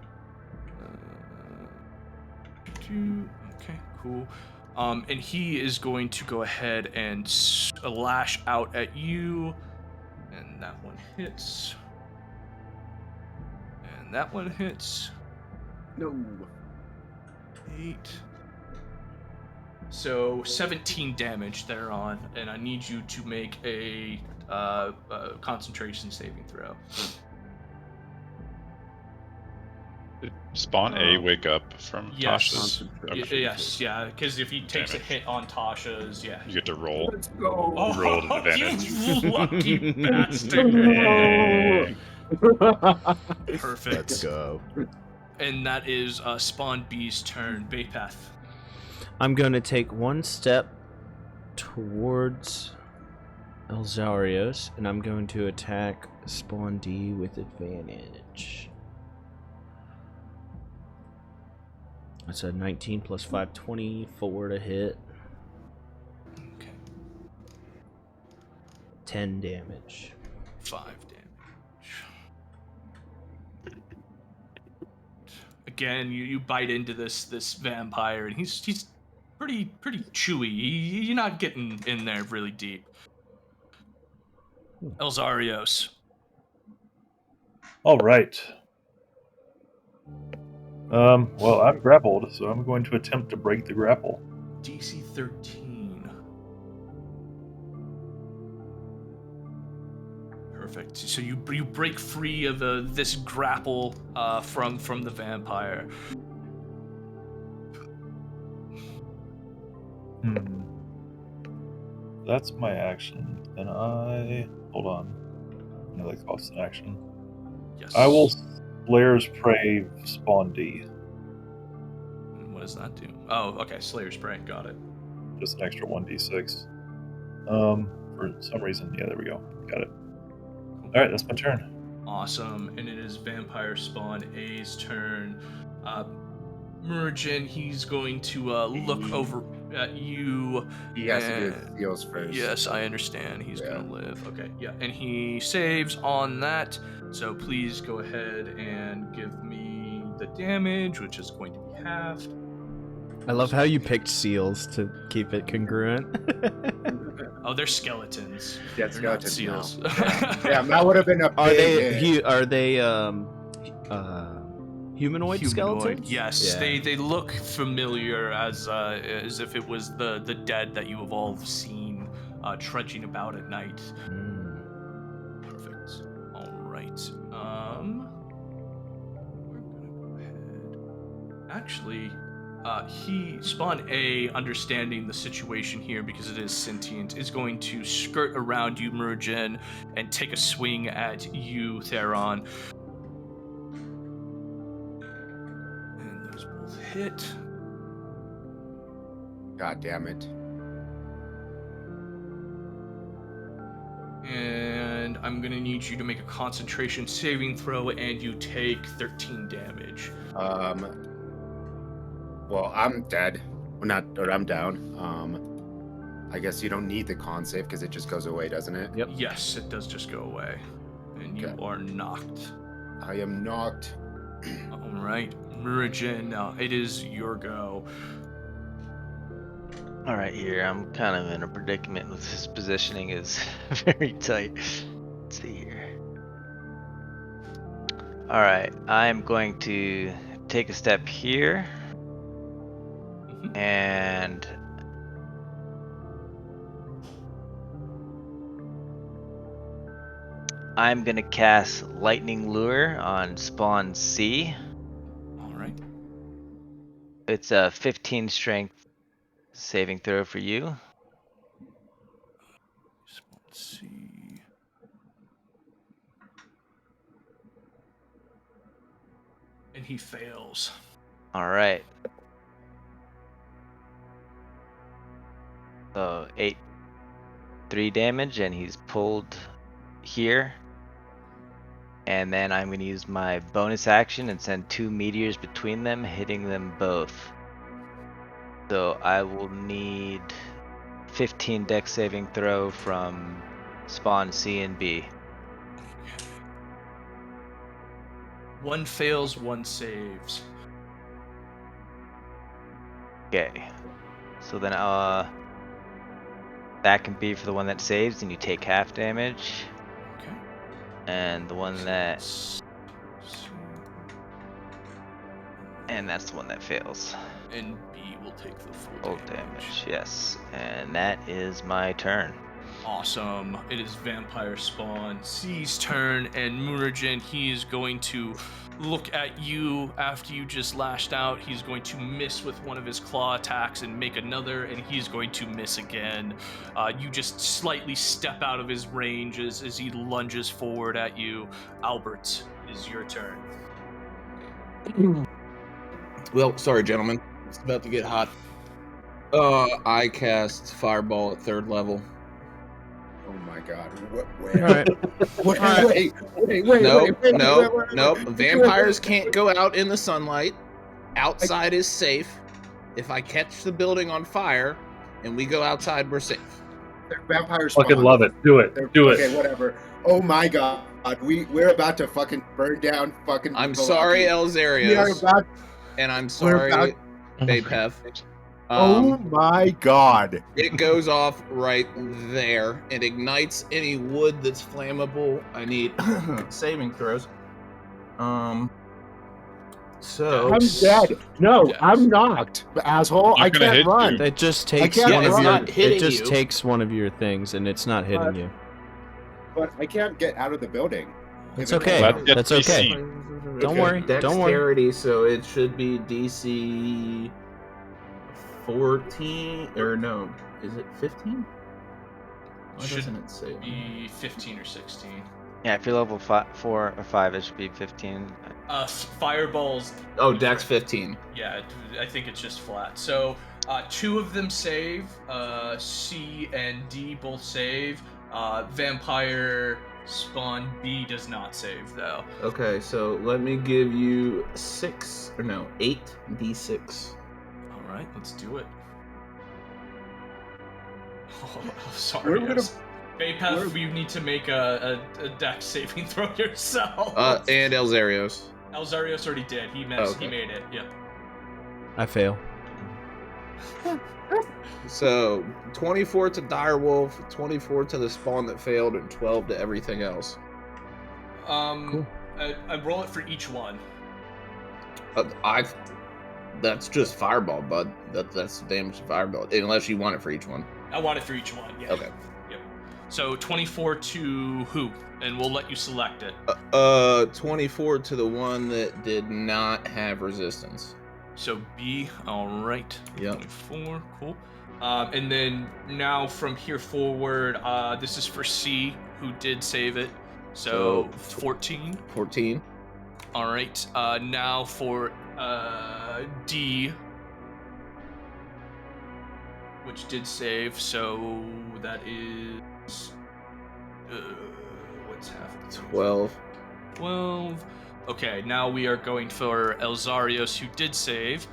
Okay, cool. And he is going to go ahead and lash out at you. And that one hits. And that one hits. No. 8. So 17 damage thereon, and I need you to make a concentration saving throw. Did Spawn A wake up from Yes. Tasha's? Okay. Yes, yeah, because if he takes a Damage. hit on Tasha's, yeah. You get to roll. Let's go. Oh, Roll to advantage. you lucky bastard. Hey. Perfect. Let's go. And that is Spawn B's turn. Bapef. I'm going to take one step towards Elzeiros, and I'm going to attack Spawn D with advantage. That's a 19 plus 5, 24 to hit. Okay. 10 damage. 5 damage. Again, you bite into this vampire, and he's pretty chewy. You're not getting in there really deep. Elzeiros. All right. Well, I'm grappled, so I'm going to attempt to break the grapple. DC 13. Perfect. So you break free of this grapple from the vampire. That's my action. And hold on. No, that costs an action. Yes. I will Slayer's Prey Spawn D. What does that do? Oh, okay. Slayer's Prey. Got it. Just an extra 1d6. For some reason, yeah, there we go. Got it. All right, that's my turn. Awesome. And it is Vampire Spawn A's turn. Muurujin, he's going to look over at you. He has to do his heals first. Yes, I understand. He's gonna live. Okay, yeah, and he saves on that. So please go ahead and give me the damage, which is going to be halved. I love how you picked seals to keep it congruent. Oh, they're skeletons. Yeah, They're not skeletons seals. Yeah, that would have been a big Are they humanoid skeletons? Yes, Yeah. they look familiar as if it was the dead that you have all seen trudging about at night. Perfect. All right. We're gonna go ahead. Actually, Spawn A, understanding the situation here because it is sentient, is going to skirt around you, Muurujin, and take a swing at you, Theron. And those both hit. God damn it. And I'm gonna need you to make a concentration saving throw, and you take 13 damage. Well, I'm dead. I'm down. I guess you don't need the con save because it just goes away, doesn't it? Yep. Yes, it does just go away. And you Okay. are knocked. I am knocked. Alright, Muurujin, now it is your go. Alright, here, I'm kind of in a predicament with his positioning is very tight. Let's see here. Alright, I'm going to take a step here. And I'm gonna cast Lightning Lure on Spawn C. Alright. It's a 15 strength saving throw for you. Let's see. And he fails. Alright. So 3 damage, and he's pulled here. And then I'm going to use my bonus action and send 2 meteors between them, hitting them both. So I will need 15 dex saving throw from Spawn C and B. One fails, one saves. Okay. So then that can be for the one that saves, and you take half damage. Okay. And the one that... And that's the one that fails. And B will take the full Full damage, yes. And that is my turn. Awesome. It is Vampire Spawn C's turn, and Muurujin, he is going to look at you after you just lashed out. He's going to miss with one of his claw attacks and make another, and he's going to miss again. You just slightly step out of his range as he lunges forward at you. Albert, it is your turn. Well, sorry, gentlemen. It's about to get hot. I cast Fireball at 3rd level. Oh my god. What? Wait. Nope. Vampires can't go out in the sunlight. Outside is safe. If I catch the building on fire and we go outside, we're safe. Vampires Fucking love it. Do it. Do it. Okay, whatever. Oh my god. We're about to fucking burn down fucking... I'm sorry, Elzeiros. We are about... And I'm sorry, Bapef. Oh my god. It goes off right there and ignites any wood that's flammable. I need saving throws. So I'm dead. No, Yes. I'm knocked, asshole. Not I gonna can't hit run. you. It just takes can't one of run. your. Not hitting It just you. takes one of your things, and it's not hitting you. But I can't get out of the building. It's okay. That's That's okay. DC. Don't worry. Don't worry. Dexterity, so it should be DC 14 or no? Is it 15? Why Should doesn't it say? Be 15 or 16. Yeah, if you're level 4 or 5, it should be 15. Fireballs. Oh, Dex 15. Yeah, I think it's just flat. So, 2 of them save. C and D both save. Vampire Spawn B does not save, though. Okay, so let me give you 8 D6. All right, let's do it. Oh, sorry. Bapef, you need to make a dex saving throw yourself. And Elzeiros. Elzeiros already did. He missed. Okay. He made it. Yep. I fail. So 24 to Direwolf, 24 to the spawn that failed, and 12 to everything else. Cool. I roll it for each one. That's just Fireball, bud. That's the damage to Fireball, unless you want it for each one. I want it for each one. Yeah. Okay. Yep. So 24 to who? And we'll let you select it. 24 to the one that did not have resistance. So B, all right. Yep. 24, cool. And then now from here forward, this is for C, who did save it. So 14. 14. All right. Now for D, which did save. So that is what's half? 12. 12. Okay, now we are going for Elzeiros, who did save.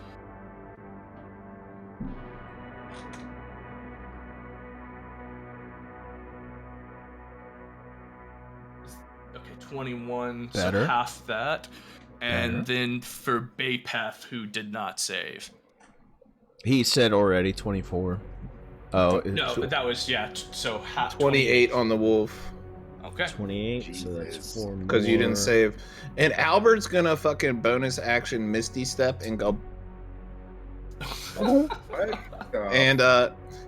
Okay, 21, Better. so half that. And Better. then for E Bapef, who did not save. He said already 24. Oh, No, that was, so half. 28 on the wolf. Okay. 28, so that's Jesus. 4 more. Because you didn't save. And Albert's gonna fucking bonus action Misty Step and go. And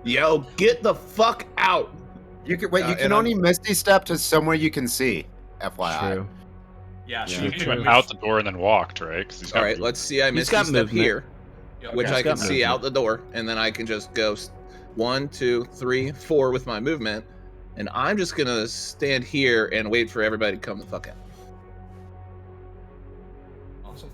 yo, get the fuck out. You can wait. You can and only Misty Step to somewhere you can see. FYI. True. Yeah, so Yeah. you He can went move. out the door and then walked, right? 'Cause he's got All right, movement. let's see. I He's Misty got Step movement. here, Yeah, which okay. I He's can got see out movement. the door, and then I can just go 1, 2, 3, 4 with my movement, and I'm just gonna stand here and wait for everybody to come the fuck out. Awesome.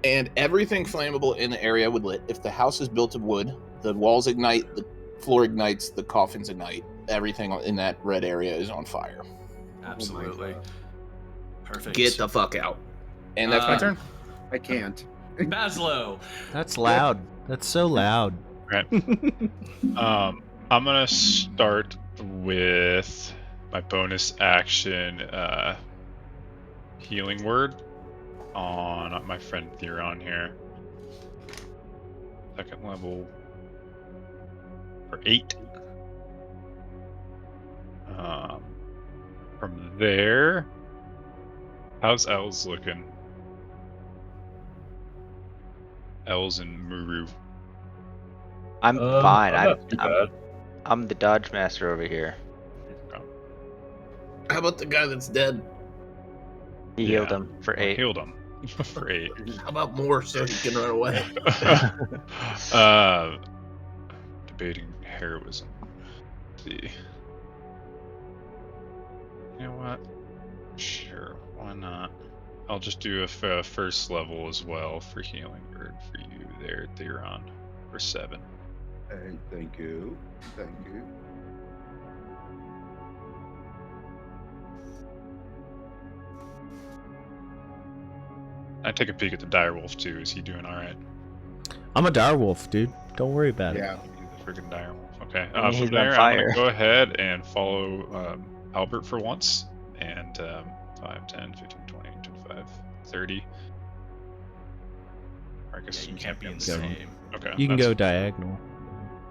And everything flammable in the area would lit. If the house is built of wood, the walls ignite, the floor ignites, the coffins ignite. Everything in that red area is on fire. Absolutely. Perfect. Get the fuck out. And that's my turn. I can't. Bazzlo. That's loud. That's so loud. Right. I'm gonna start with my bonus action healing word on my friend Theron here. 2nd level for 8. From there, how's Els looking? Els and Muru. I'm fine. Not too bad. I'm the dodge master over here. How about the guy that's dead? He healed him for 8. Healed him for 8. How about more so he can run away? Debating heroism. Let's see. You know what? Sure, why not? I'll just do a first level as well for healing word for you there, Theron, for 7. Hey, thank you. Thank you. I take a peek at the direwolf too. Is he doing all right? I'm a direwolf, dude. Don't worry about it. Yeah. He's a freaking direwolf. Okay. I mean, From he's on there, I'm fire. gonna go ahead and follow Albert for once, and 5, 10, 15, 20, 25, 30. Or I guess Yeah, you we can't be in the Go. same. Okay. You can that's- go diagonal.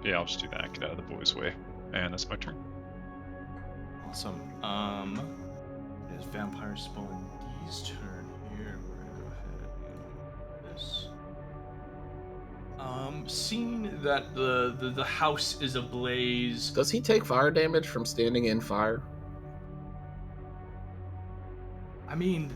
Yeah, I'll just do that. Get out of the boys' way, and that's my turn. Awesome. It is Vampire Spawn D's turn here. We're gonna go ahead and do this. Seeing that the house is ablaze. Does he take fire damage from standing in fire? I mean,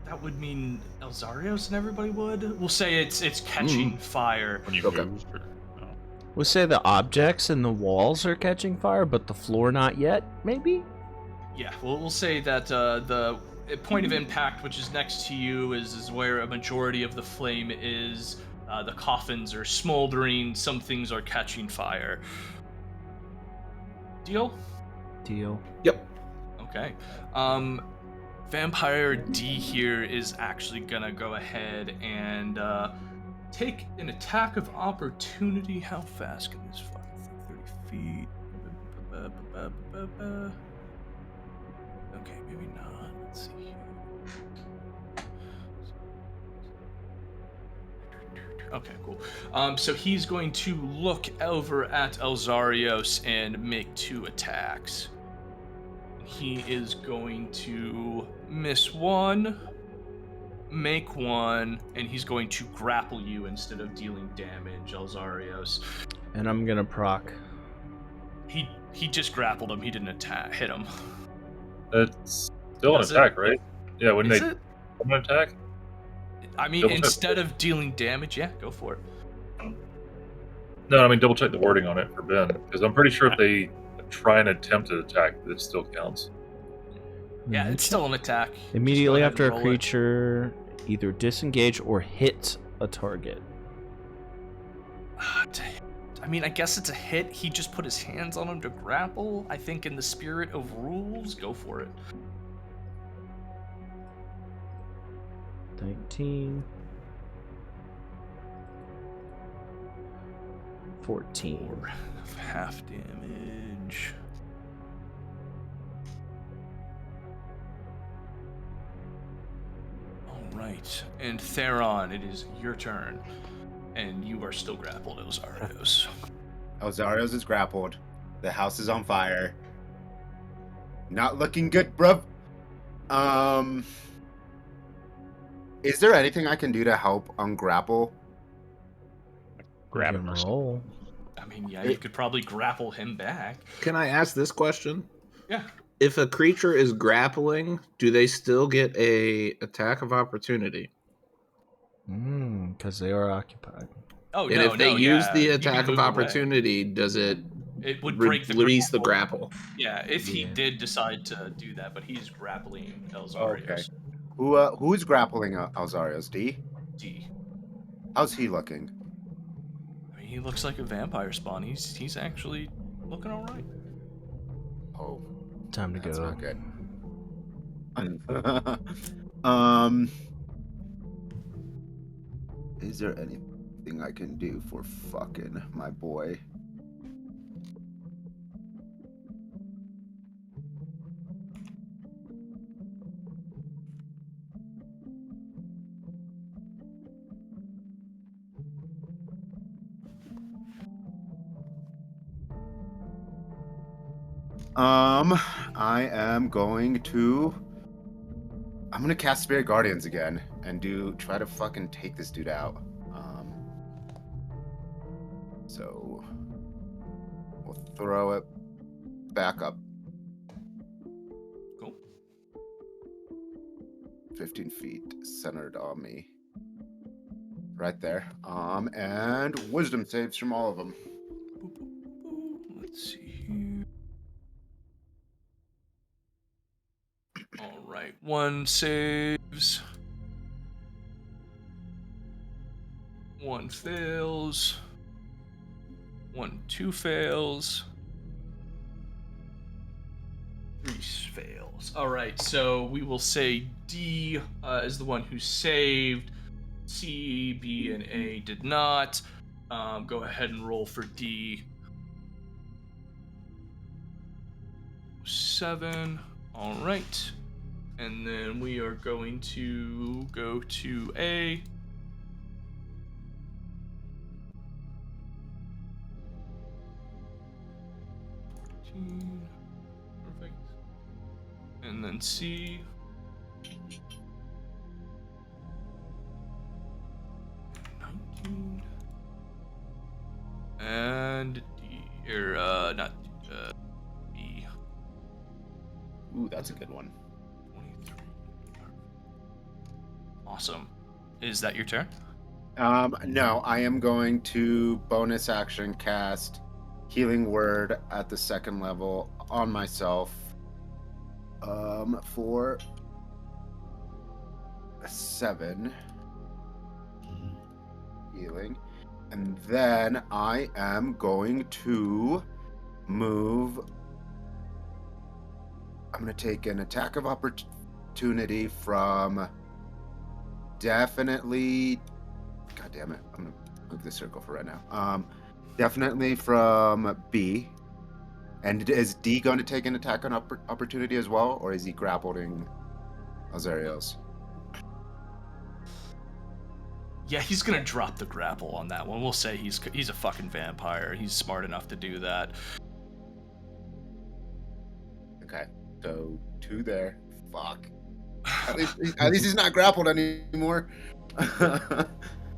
that would mean Elzeiros and everybody would. We'll say it's catching fire. When you Okay. move, or, no. We'll say the objects and the walls are catching fire, but the floor not yet, maybe? Yeah, we'll say that the point of impact, which is next to you, is where a majority of the flame is. The coffins are smoldering. Some things are catching fire. Deal? Deal. Yep. Okay. Vampire D here is actually gonna go ahead and take an attack of opportunity. How fast can this fucking thing? 30 feet. Okay, maybe not. Let's see here. Okay, cool. So he's going to look over at Elzeiros and make 2 attacks. He is going to miss 1, make 1, and he's going to grapple you instead of dealing damage, Elzeiros. And I'm gonna proc. He just grappled him. He didn't hit him. It's still an Does it? attack, right? Yeah, wouldn't Is they it? an attack? I mean, Double check. instead of dealing damage, yeah, go for it. No, I mean double check the wording on it for Ben, because I'm pretty sure if they try and attempt an attack, that it still counts. Yeah, it's still an attack. Immediately Just go after ahead a and roll it. creature either disengage or hits a target. I mean, I guess it's a hit. He just put his hands on him to grapple. I think in the spirit of rules, go for it. 19. 14. Half damage. Alright. And Theron, it is your turn. And you are still grappled, Elzeiros. Elzeiros is grappled. The house is on fire. Not looking good, bruv. Is there anything I can do to help ungrapple? Grab You him can or something. roll. I mean, yeah, you could probably grapple him back. Can I ask this question? Yeah. If a creature is grappling, do they still get a attack of opportunity? Because they are occupied. Oh, And no, if they no, use yeah. the you can attack of move away. opportunity, does it It would break the release the grapple. grapple? Yeah, if he Yeah. did decide to do that, but he's grappling Elzeiros. Okay. Who's grappling Elzeiros? D? D. How's he looking? I mean, he looks like a vampire spawn. He's actually looking all right. Oh, Time to that's go. not good. Is there anything I can do for fucking my boy? I'm gonna cast Spirit Guardians again and try to fucking take this dude out. So we'll throw it back up Cool. 15 feet, centered on me. Right there. And wisdom saves from all of them. Let's see here. All right, one saves. One fails. 2 fails. 3 fails. All right, so we will say D is the one who saved. C, B, and A did not. Go ahead and roll for D. 7. All right. And then we are going to go to A. Perfect. And then C. 19. And D, or not B. Ooh, that's a good one. 23. Awesome. Is that your turn? No, I am going to bonus action cast Healing Word at the 2nd level on myself. For 7 healing. And then I am going to move. I'm going to take an attack of opportunity from definitely. God damn it. I'm going to move this circle for right now. Definitely from B. And is D going to take an attack on opportunity as well? Or is he grappling Elzeiros? Yeah, he's gonna drop the grapple on that one. We'll say he's a fucking vampire. He's smart enough to do that. Okay, so 2 there. Fuck. At least he's not grappled anymore. You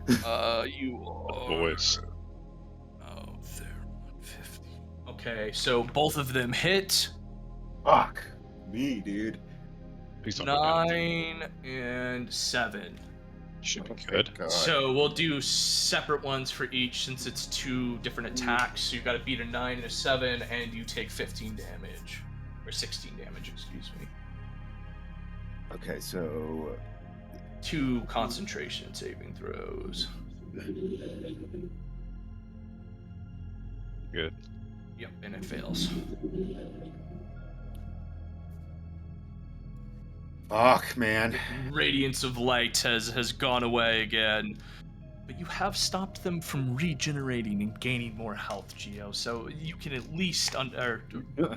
are. Boys. Oh, there. 150. Okay, so both of them hit. Fuck me, dude. Please don't go down. 9 and 7. Should be good. God. So we'll do separate ones for each since it's 2 different attacks. So you got to beat a 9 and a 7, and you take 15 damage. Or 16 damage, excuse me. Okay, so 2 concentration saving throws. Good. Yep, and it fails. fuck, man. Radiance of light has gone away again. But you have stopped them from regenerating and gaining more health, Geo. So you can at least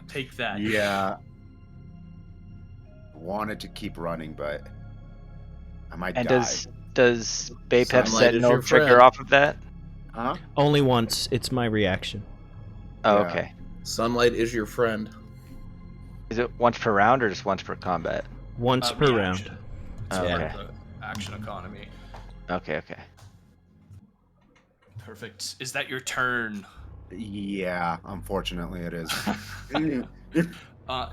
take that. Yeah. Wanted to keep running, but I might And die. does Bapef Sunlight is Sentinel your trigger friend. off of that? Huh? Only once. It's my reaction. Oh, Yeah. okay. Sunlight is your friend. Is it once per round or just once per combat? Once per Reaction. round. It's Oh, part okay. of the action economy. Okay. Perfect. Is that your turn? Yeah, unfortunately it is.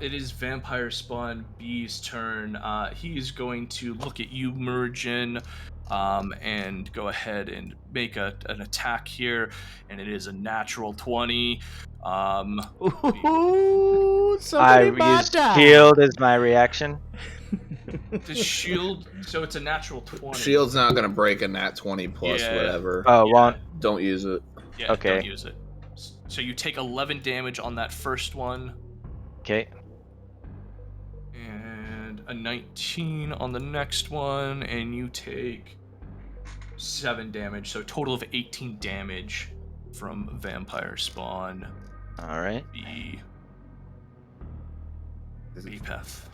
It is Vampire Spawn B's turn. He is going to look at you, Muurujin, and go ahead and make an attack here, and it is a natural 20. Ooh, I somebody might use die. shield as my reaction. The shield, so it's a natural 20. Shield's not gonna break a nat 20 plus Yeah. whatever. Oh, Yeah. won't. Don't use it. Yeah, Okay. don't use it. So you take 11 damage on that first one, Okay. and a 19 on the next one, and you take 7 damage. So a total of 18 damage from Vampire Spawn All right. B. Bapef.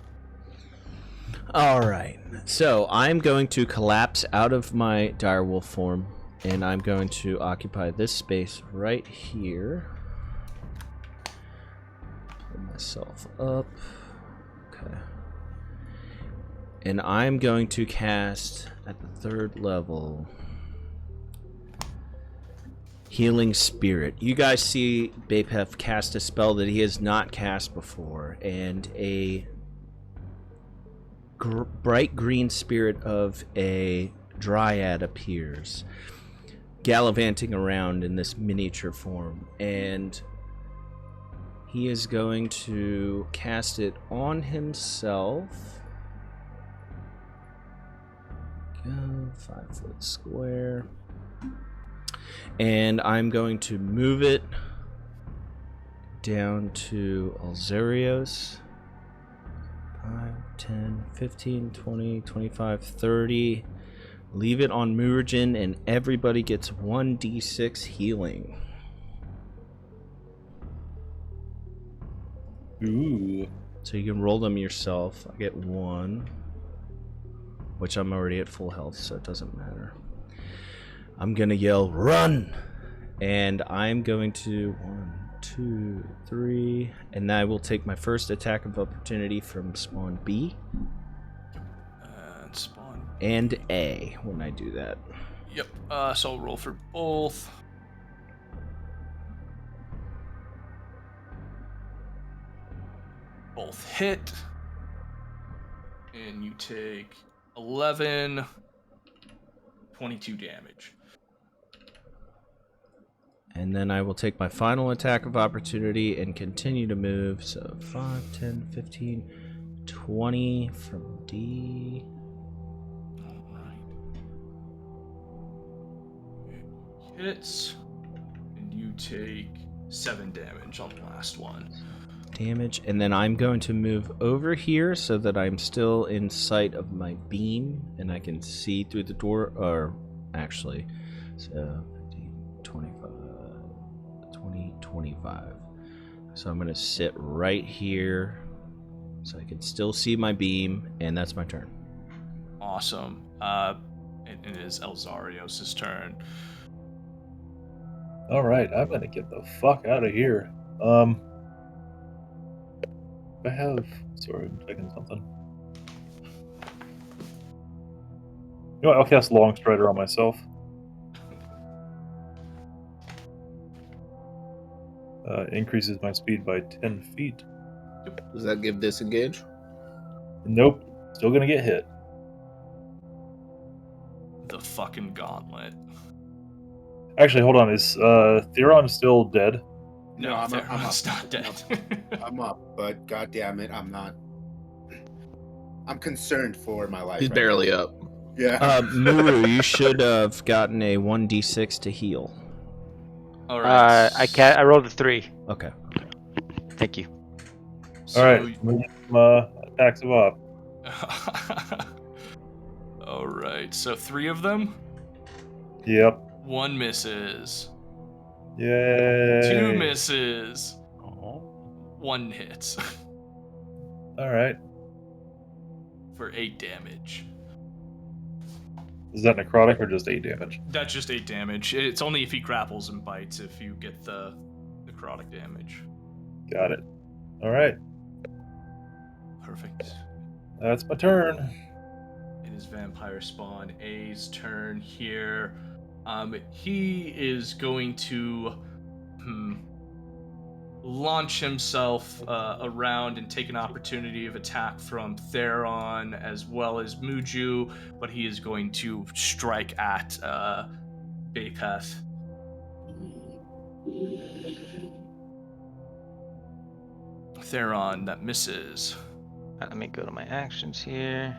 All right. So I'm going to collapse out of my direwolf form, and I'm going to occupy this space right here. Pull myself up. Okay. And I'm going to cast at the 3rd level Healing Spirit. You guys see Bapef cast a spell that he has not cast before, and a bright green spirit of a dryad appears, gallivanting around in this miniature form, and he is going to cast it on himself. 5 foot square. And I'm going to move it down to Elzeiros. 5, 10, 15, 20, 25, 30. Leave it on Muurujin, and everybody gets 1d6 healing. Ooh. So you can roll them yourself. I get 1, which I'm already at full health, so it doesn't matter. I'm going to yell, "Run!" And I'm going to 1, 2, 3, and I will take my first attack of opportunity from Spawn B And Spawn. and A when I do that. Yep. So I'll roll for both. Both hit. And you take 11, 22 damage. And then I will take my final attack of opportunity and continue to move. So 5, 10, 15, 20 from D. Alright. Hits. And you take 7 damage on the last one. Damage. And then I'm going to move over here so that I'm still in sight of my beam and I can see through the door. Or actually, so 15, 25, 20, 25. So I'm going to sit right here so I can still see my beam, and that's my turn. Awesome. It is Elzeiros' turn. All right, I'm gonna get the fuck out of here. I have. Sorry, I'm checking something. You know what? I'll cast Long Strider on myself. Increases my speed by 10 feet. Does that give disengage? Nope. Still gonna get hit. the fucking gauntlet. Actually, hold on. Is Theron still dead? No, No, I'm Theron's up. not dead. I'm up, but god damn it, I'm not. I'm concerned for my life. He's right barely now. up. Yeah. Muru, you should have gotten a 1d6 to heal. All right. I rolled a 3. Okay. Thank you. So, All right. Attacks of op. all right. So 3 of them. Yep. 1 misses. Yay. 2 misses. Oh. 1 hits All right. for 8 damage. Is that necrotic or just 8 damage? That's just 8 damage. It's only if he grapples and bites if you get the necrotic damage. Got it. All right. Perfect. That's my turn. It is Vampire Spawn A's turn here. He is going to launch himself around and take an opportunity of attack from Theron as well as Muju, but he is going to strike at Bapef. Theron, that misses. Let me go to my actions here.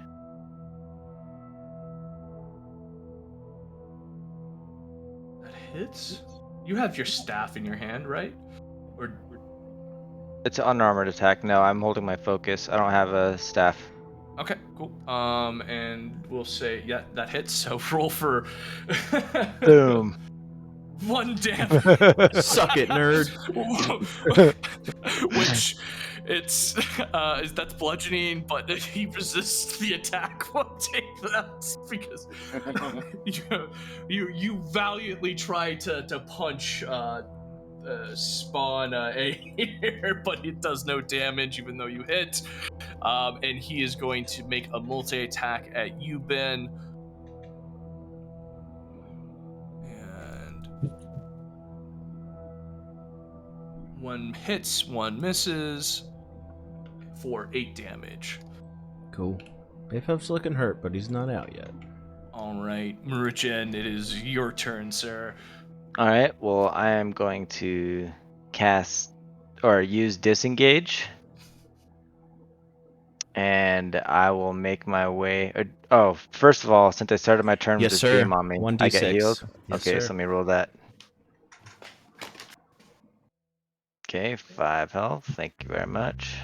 That hits? You have your staff in your hand, right? Or It's an unarmored attack. No, I'm holding my focus. I don't have a staff. okay, cool. And we'll say yeah, that hits. So roll for Boom. 1 damage. Suck it, nerd. Which it's that's bludgeoning, but he resists the attack. We'll take that because you valiantly try to punch Spawn A here, but it does no damage even though you hit. And he is going to make a multi-attack at you, Ben. And 1 hits, 1 misses for 8 damage. Cool. Bapef's looking hurt, but he's not out yet. All right, Muurujin, it is your turn, sir. All right. Well, I am going to cast or use disengage, and I will make my way. First of all, since I started my turn Yes, with sir. this beam on me, 1d6. I get healed. Yes, Okay, sir. so let me roll that. Okay, 5 health. Thank you very much.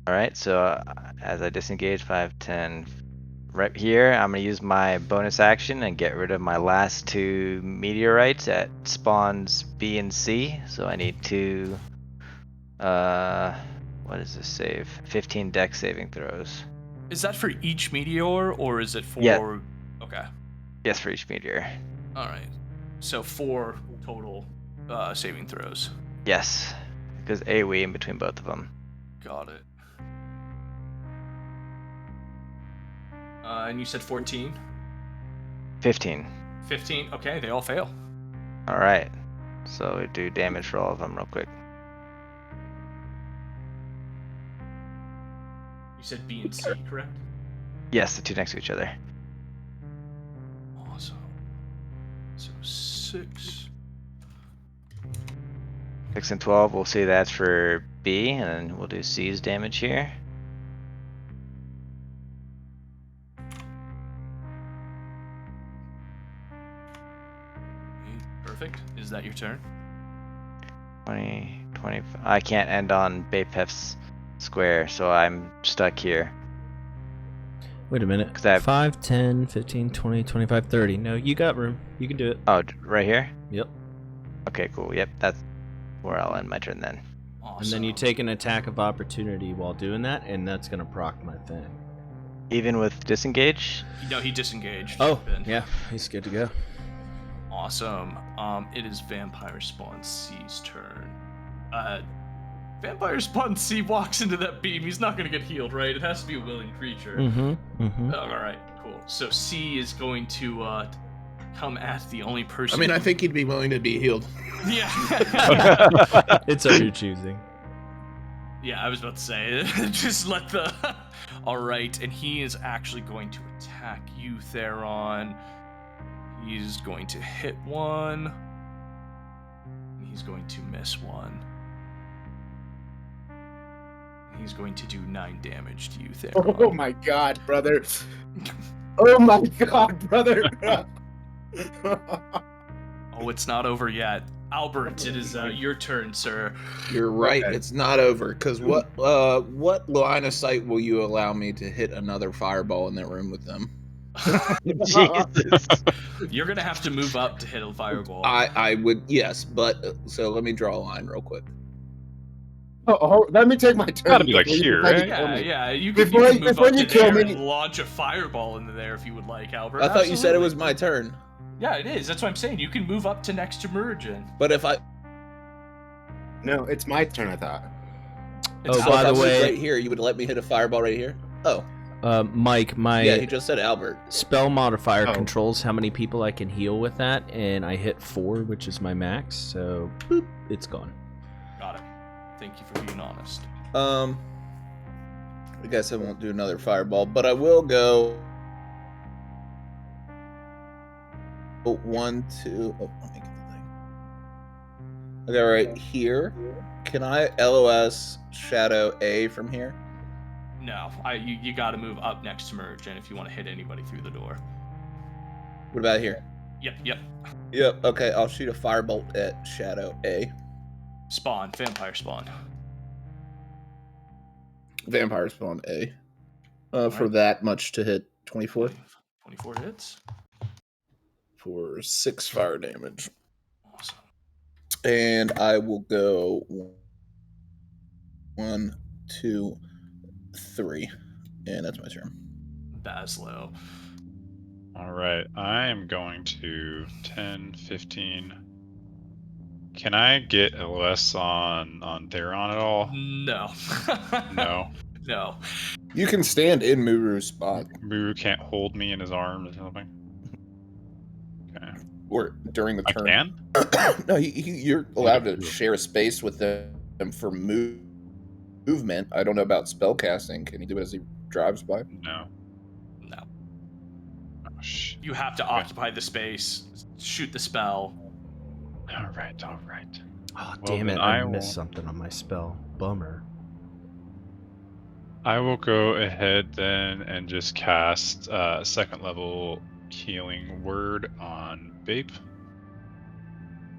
All right, so as I disengage, 5, 10. Right here, I'm going to use my bonus action and get rid of my last 2 meteorites at spawns B and C. So I need 2, what is this save? 15 dex saving throws. Is that for each meteor, or is it for... Yeah. Okay. Yes, for each meteor. All right. So 4 total saving throws. Yes, because AoE in between both of them. Got it. And you said 14? 15. 15? Okay, they all fail. All right, so we do damage for all of them real quick. You said B and C, correct? Yes, the 2 next to each other. Awesome. So 6. 6 and 12, we'll see that's for B, and then we'll do C's damage here. Perfect. Is that your turn? 20, 25. I can't end on Bapef's square, so I'm stuck here. Wait a minute. 'Cause I have- 5, 10, 15, 20, 25, 30. No, you got room. You can do it. Oh, right here? Yep. Okay, cool. Yep, that's where I'll end my turn then. Awesome. And then you take an attack of opportunity while doing that, and that's going to proc my thing. Even with disengage? No, he disengaged. Oh, Ben. yeah. He's good to go. Awesome. It is Vampire Spawn C's turn. Vampire Spawn C walks into that beam. He's not going to get healed, right? It has to be a willing creature. Mm-hmm. All right, cool. So C is going to come at the only person. I mean, I think he'd be willing to be healed. Yeah. It's of your choosing. Yeah, I was about to say, just let the... Alright, and he is actually going to attack you, Theron. He's going to hit one. He's going to miss one. He's going to do 9 damage to you, Theron. Oh my god, brother. Oh my god, brother. Oh, it's not over yet. Albert, it is your turn, sir. You're right. Okay. It's not over. Because what line of sight will you allow me to hit another fireball in that room with them? Jesus. You're gonna have to move up to hit a fireball. I would, yes, but so let me draw a line real quick. Let me take my turn. Gotta be like here, right? Yeah. You can Before move you up to kill there me- and launch a fireball into there if you would like, Albert. I thought you said it Absolutely. was my turn. Yeah, it is. That's what I'm saying. You can move up to next to Muurujin. But if I No, it's my turn, I thought. Oh, so by if I the moved way, right here, you would let me hit a fireball right here? Oh, Mike, my yeah, he just said Albert. spell modifier Oh. controls how many people I can heal with that, and I hit 4, which is my max, so boop, it's gone. Got it. Thank you for being honest. I guess I won't do another fireball, but I will go. 1, 2. Oh, let me get the thing. Okay, right here. Can I LOS Shadow A from here? No, you got to move up next to Muurujin if you want to hit anybody through the door. What about here? Yep. Yep. Okay, I'll shoot a firebolt at Shadow A. Spawn, vampire spawn. Vampire spawn A. For Alright. that much to hit 24 24 hits. for 6 fire damage. Awesome. And I will go 1, 2, 3. And that's my turn. Bazzlo. All right, I am going to 10, 15. Can I get LS on Theron at all? No. No. No. You can stand in Muru's spot Muru can't hold me in his arms or something. Okay. or during the I turn. can? No, you're allowed to share a space with them for movement. I don't know about spell casting. Can he do it as he drives by? No. No. Oh, shit. You have to Okay. occupy the space, shoot the spell. All right. Oh, Well, damn it, then I I missed will- something on my spell. Bummer. I will go ahead then and just cast second level healing word on Bape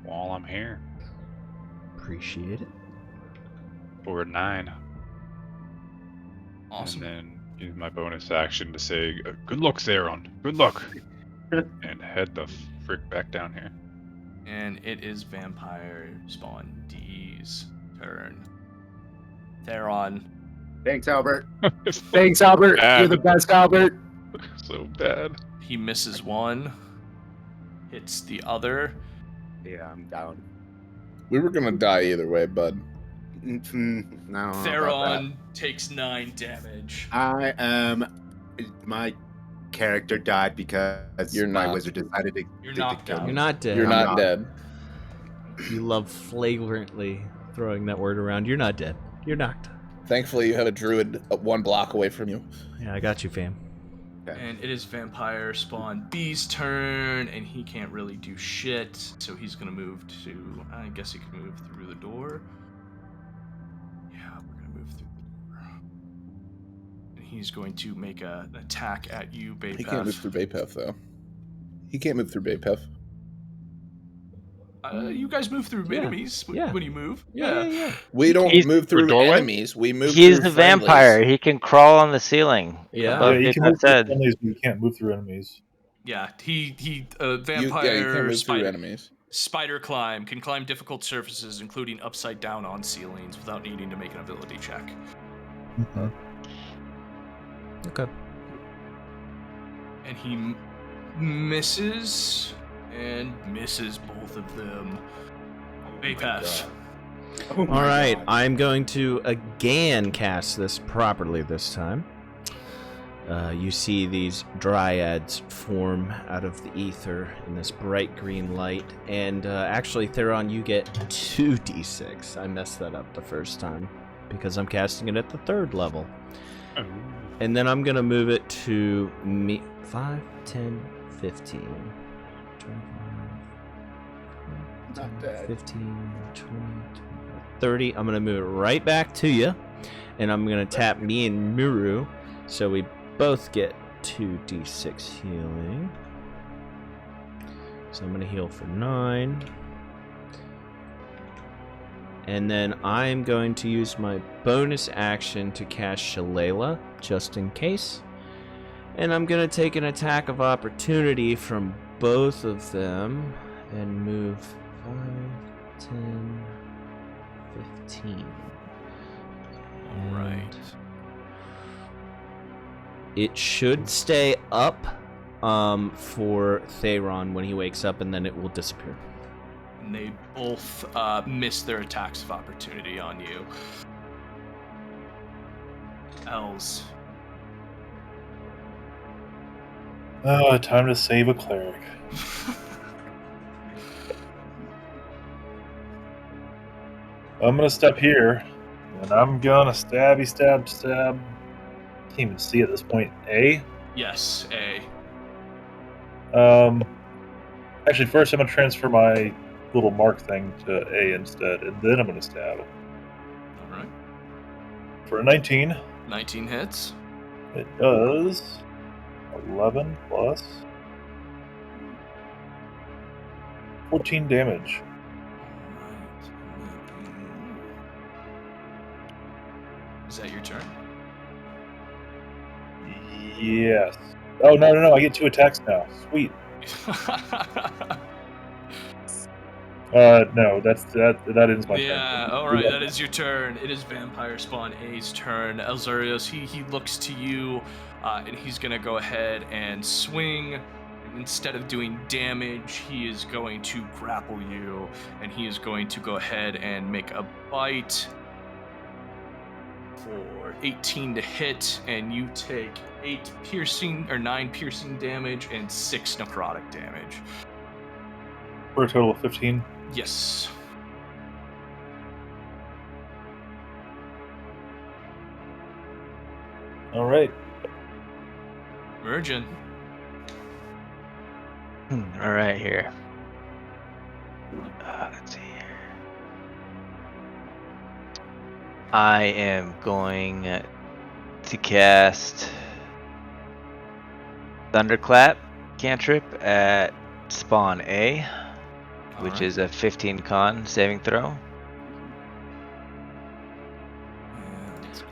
while I'm here Appreciate it. for 9. Awesome. And then use my bonus action to say, "Good luck, Theron. Good luck," and head the frick back down here. And it is vampire spawn D's turn. Theron. Thanks, Albert. Thanks, Albert. Bad. You're the best, Albert. So bad. He misses one. Hits the other. Yeah, I'm down. We were gonna die either way, bud. No, I don't know about Theron takes 9 damage. that. My character died because You're my not. wizard decided to You're to knocked kill out. me. You're not dead. You're I'm not not. dead. You love flagrantly throwing that word around. You're not dead. You're knocked. Thankfully, you have a druid 1 block away from you. Yeah, I got you, fam. And it is vampire spawn B's turn, and he can't really do shit, so he's gonna move to. I guess he can move through the door. Yeah, we're gonna move through the door. And he's going to make an attack at you, Bapef. He can't move through Bapef, though. He can't move through Bapef. You guys move through Yeah. enemies Yeah. when you move. Yeah. We don't He's move through doorway? enemies. We move He's through a vampire. friendlies. He can crawl on the ceiling. Yeah. Above Yeah, you it can that move through said. enemies, but you can't move through enemies. Yeah, he You vampire can't move spider, through enemies. spider climb can climb difficult surfaces, including upside down on ceilings, without needing to make an ability check. Okay. And he misses and misses both of them. Bapef. Oh my All right, God. I'm going to again cast this properly this time. You see these dryads form out of the ether in this bright green light. And actually, Theron, you get 2d6. I messed that up the first time. because I'm casting it at the 3rd level. Oh. And then I'm going to move it to 5, 10, 15. 25, Not bad. 15, 20, 30. I'm going to move it right back to you. And I'm going to tap me and Muru. So we both get 2d6 healing. So I'm going to heal for 9. And then I'm going to use my bonus action to cast Shillelagh, just in case. And I'm going to take an attack of opportunity from both of them and move 5, 10, 15. Alright. It should stay up for Theron when he wakes up, and then it will disappear. And they both miss their attacks of opportunity on you. Els. Time to save a cleric. I'm gonna step here, and I'm gonna stab. Can't even see at this point. A. Yes, A. Actually, first I'm gonna transfer my little mark thing to A instead, and then I'm gonna stab. Alright. For a 19, 19 hits. it does 11 plus 14 damage. Is that your turn? Yes. Oh no! I get 2 attacks now. Sweet. No, that ends my turn. Yeah, alright, that is your turn. It is Vampire Spawn A's turn. Elzeiros, he looks to you, and he's gonna go ahead and swing. And instead of doing damage, he is going to grapple you, and he is going to go ahead and make a bite for 18 to hit, and you take 9 piercing damage and 6 necrotic damage. For a total of 15. Yes. All right. Muurujin. Alright, here. Let's see here. I am going to cast Thunderclap cantrip at Spawn A, which Alright. is a 15 con saving throw.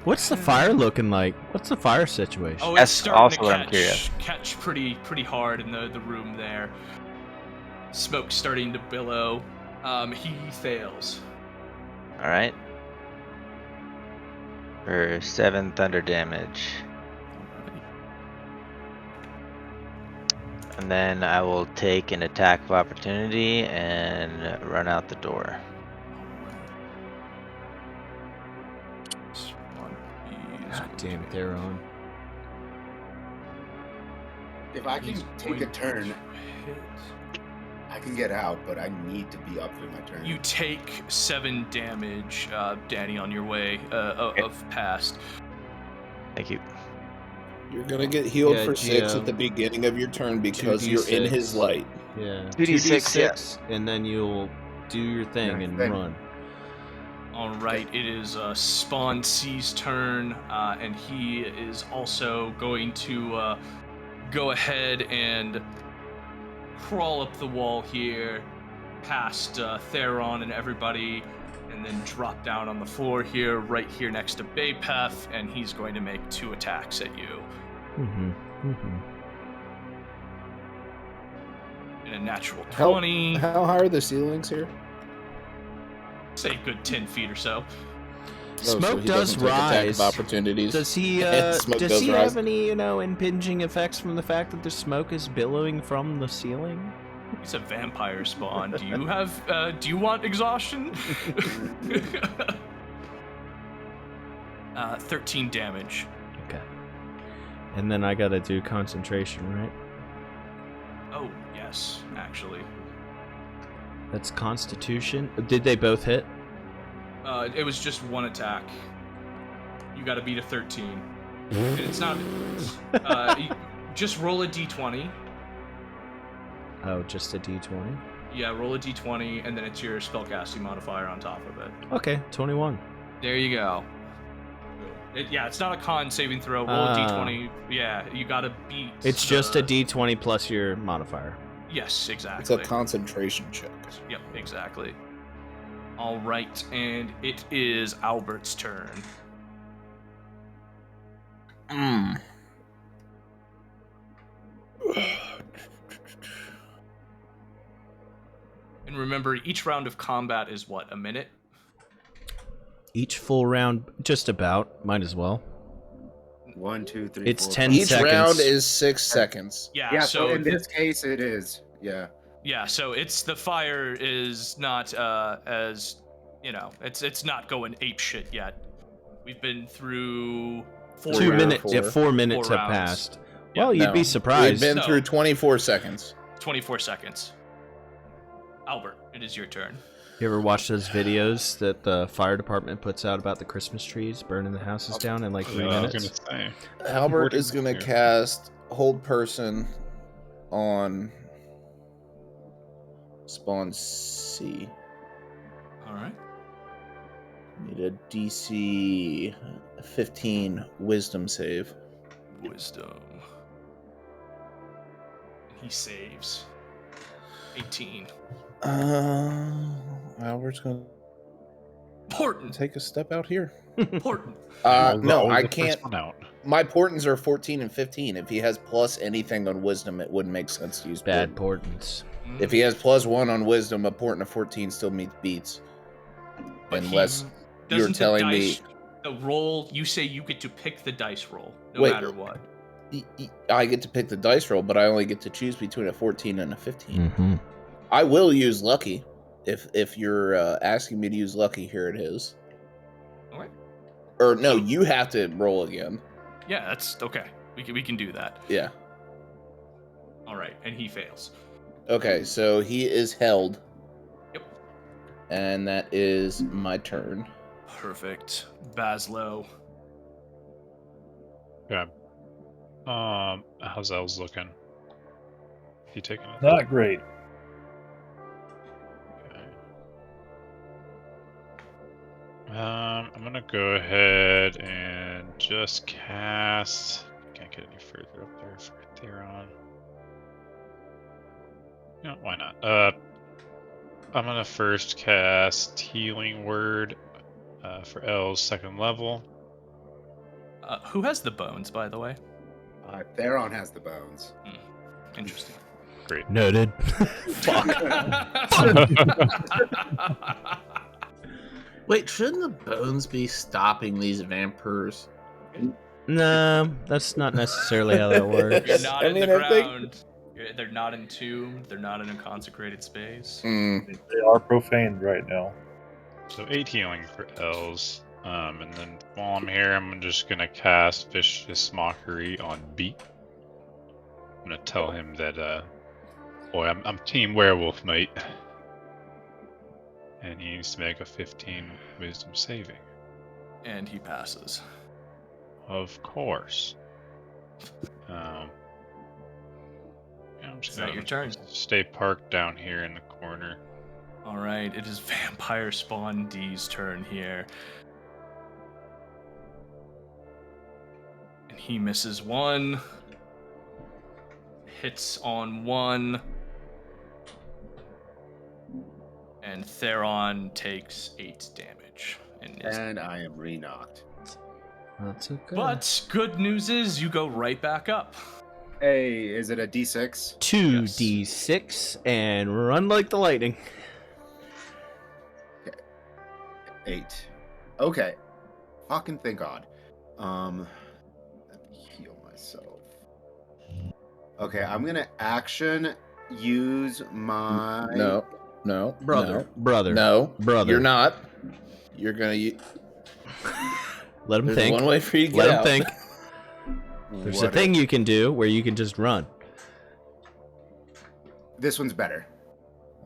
What's the fire looking like? What's the fire situation? Oh, That's it's starting also to what I'm curious. catch pretty hard in the room there. Smoke starting to billow. He fails. Alright. For 7 thunder damage. And then I will take an attack of opportunity and run out the door. God damn it, they're on. If I can take a turn, I can get out, but I need to be up for my turn. You take 7 damage, Danny, on your way of past. Thank you. You're gonna get healed Yeah, for 6 Geo. at the beginning of your turn because you're in 2d6. his light. Yeah. 2d6, and then you'll do your thing and run. All right, it is Spawn C's turn, and he is also going to go ahead and crawl up the wall here, past Theron and everybody, and then drop down on the floor here, right here next to E Bapef, and he's going to make 2 attacks at you. In a natural 20, How high are the ceilings here? say good 10 feet or so. So Smoke he does doesn't take attack rise. of opportunities. Does he? Smoke Does does he rise. have any, impinging effects from the fact that the smoke is billowing from the ceiling? He's a vampire spawn. Do you have? Do you want exhaustion? 13 damage. Okay. And then I gotta do concentration, right? Oh yes, actually. That's Constitution. Did they both hit? It was just 1 attack. You got to beat a 13. And it's not. Just roll a d20. Oh, just a d20? Yeah, roll a d20, and then it's your spellcasting modifier on top of it. Okay, 21. There you go. It's not a con saving throw. Roll a d20. Yeah, you gotta beat. It's just a d20 plus your modifier. Yes, exactly. It's a concentration check. Yep, exactly. All right, and it is Albert's turn. And remember, each round of combat is what, a minute? Each full round, just about. Might as well. 1, 2, 3, It's 4, 10 Each seconds. round is 6 seconds. Yeah, so in this case, it is. Yeah. Yeah, so it's the fire is not as it's not going ape shit yet. We've been through 2 minutes. Four. Yeah, 4 minutes Four have rounds. passed. Yeah, Well, you'd be We've surprised. been No. through 24 seconds. 24 seconds. Albert, it is your turn. You ever watch those videos that the fire department puts out about the Christmas trees burning the houses down in like 3 I was minutes? gonna say. Albert is going to Here. cast Hold Person on Spawn C. All right. Need a DC 15 Wisdom save. Wisdom. He saves. 18. Albert's going to Important. take a step out here. Important. No, I The first can't. one out. My portents are 14 and 15. If he has plus anything on Wisdom, it wouldn't make sense to use Bad portent. portents. If he has plus 1 on Wisdom, a portent of 14 still beats. But Unless he- you're doesn't the telling dice- me... the roll, you say you get to pick the dice roll, no Wait. matter what. I get to pick the dice roll, but I only get to choose between a 14 and a 15. Mm-hmm. I will use Lucky. If you're asking me to use Lucky, here it is. Alright. Or no, you have to roll again. Yeah, that's okay. We can do that. Yeah. All right, and he fails. Okay, so he is held. Yep. And that is my turn. Perfect. Bazzlo. Yeah. How's Els looking? He taking it? Not great. I'm gonna go ahead and just cast. Can't get any further up there for Theron. No, why not? I'm gonna first cast Healing Word for L's 2nd level. Who has the bones, by the way? Theron has the bones. Interesting. Great. Noted. Wait, shouldn't the bones be stopping these vampires? No, that's not necessarily how that You're works. not I in mean, the I think- ground. They're not entombed. They're not in a consecrated space. Mm. They are profaned right now. So 8 healing for L's. And then while I'm here, I'm just gonna cast Vicious Mockery on B. I'm gonna tell him that, boy, I'm Team Werewolf, mate. And he needs to make a 15 Wisdom saving. And he passes. Of course. Yeah, I'm just Is that gonna your turn? stay parked down here in the corner. All right, it is Vampire Spawn D's turn here. And he misses 1. Hits on 1. And Theron takes 8 damage. And I am re-knocked. That's okay. But good news is you go right back up. Hey, is it a D6? 2d6 and run like the lightning. 8. Okay. Fucking thank God. Let me heal myself. Okay, I'm gonna action use my... No. Brother. No. Brother. You're not. You're gonna... Let him There's think. one way for you to get Let him out. think. There's a thing you can do where you can just run. This one's better.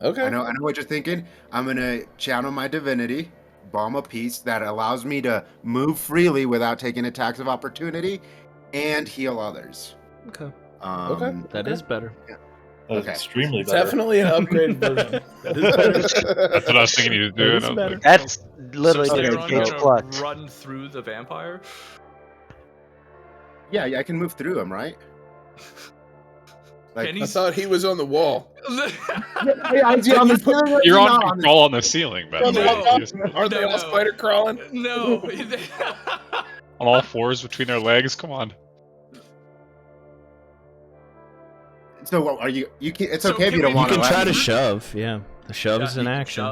Okay. I know what you're thinking. I'm gonna channel my divinity Balm of Peace that allows me to move freely without taking attacks of opportunity and heal others. Okay. Okay. That is better. That's Okay. extremely better. Definitely an upgraded version. That is better. That's what I was thinking you were doing. is I was better. like, That's literally so Okay, just Theron Gage so- gonna plus. run through the vampire. Yeah, I can move through him, right? Like, Can I he? thought he was on the wall. you're on crawl on the ceiling, but On the No. wall. just Aren't they all spider crawling? No. on all fours between their legs. Come on. So what, are you? You can. It's So okay if can you don't we- want You to. can try to me. shove. Yeah, the shove is Yeah, an he can action.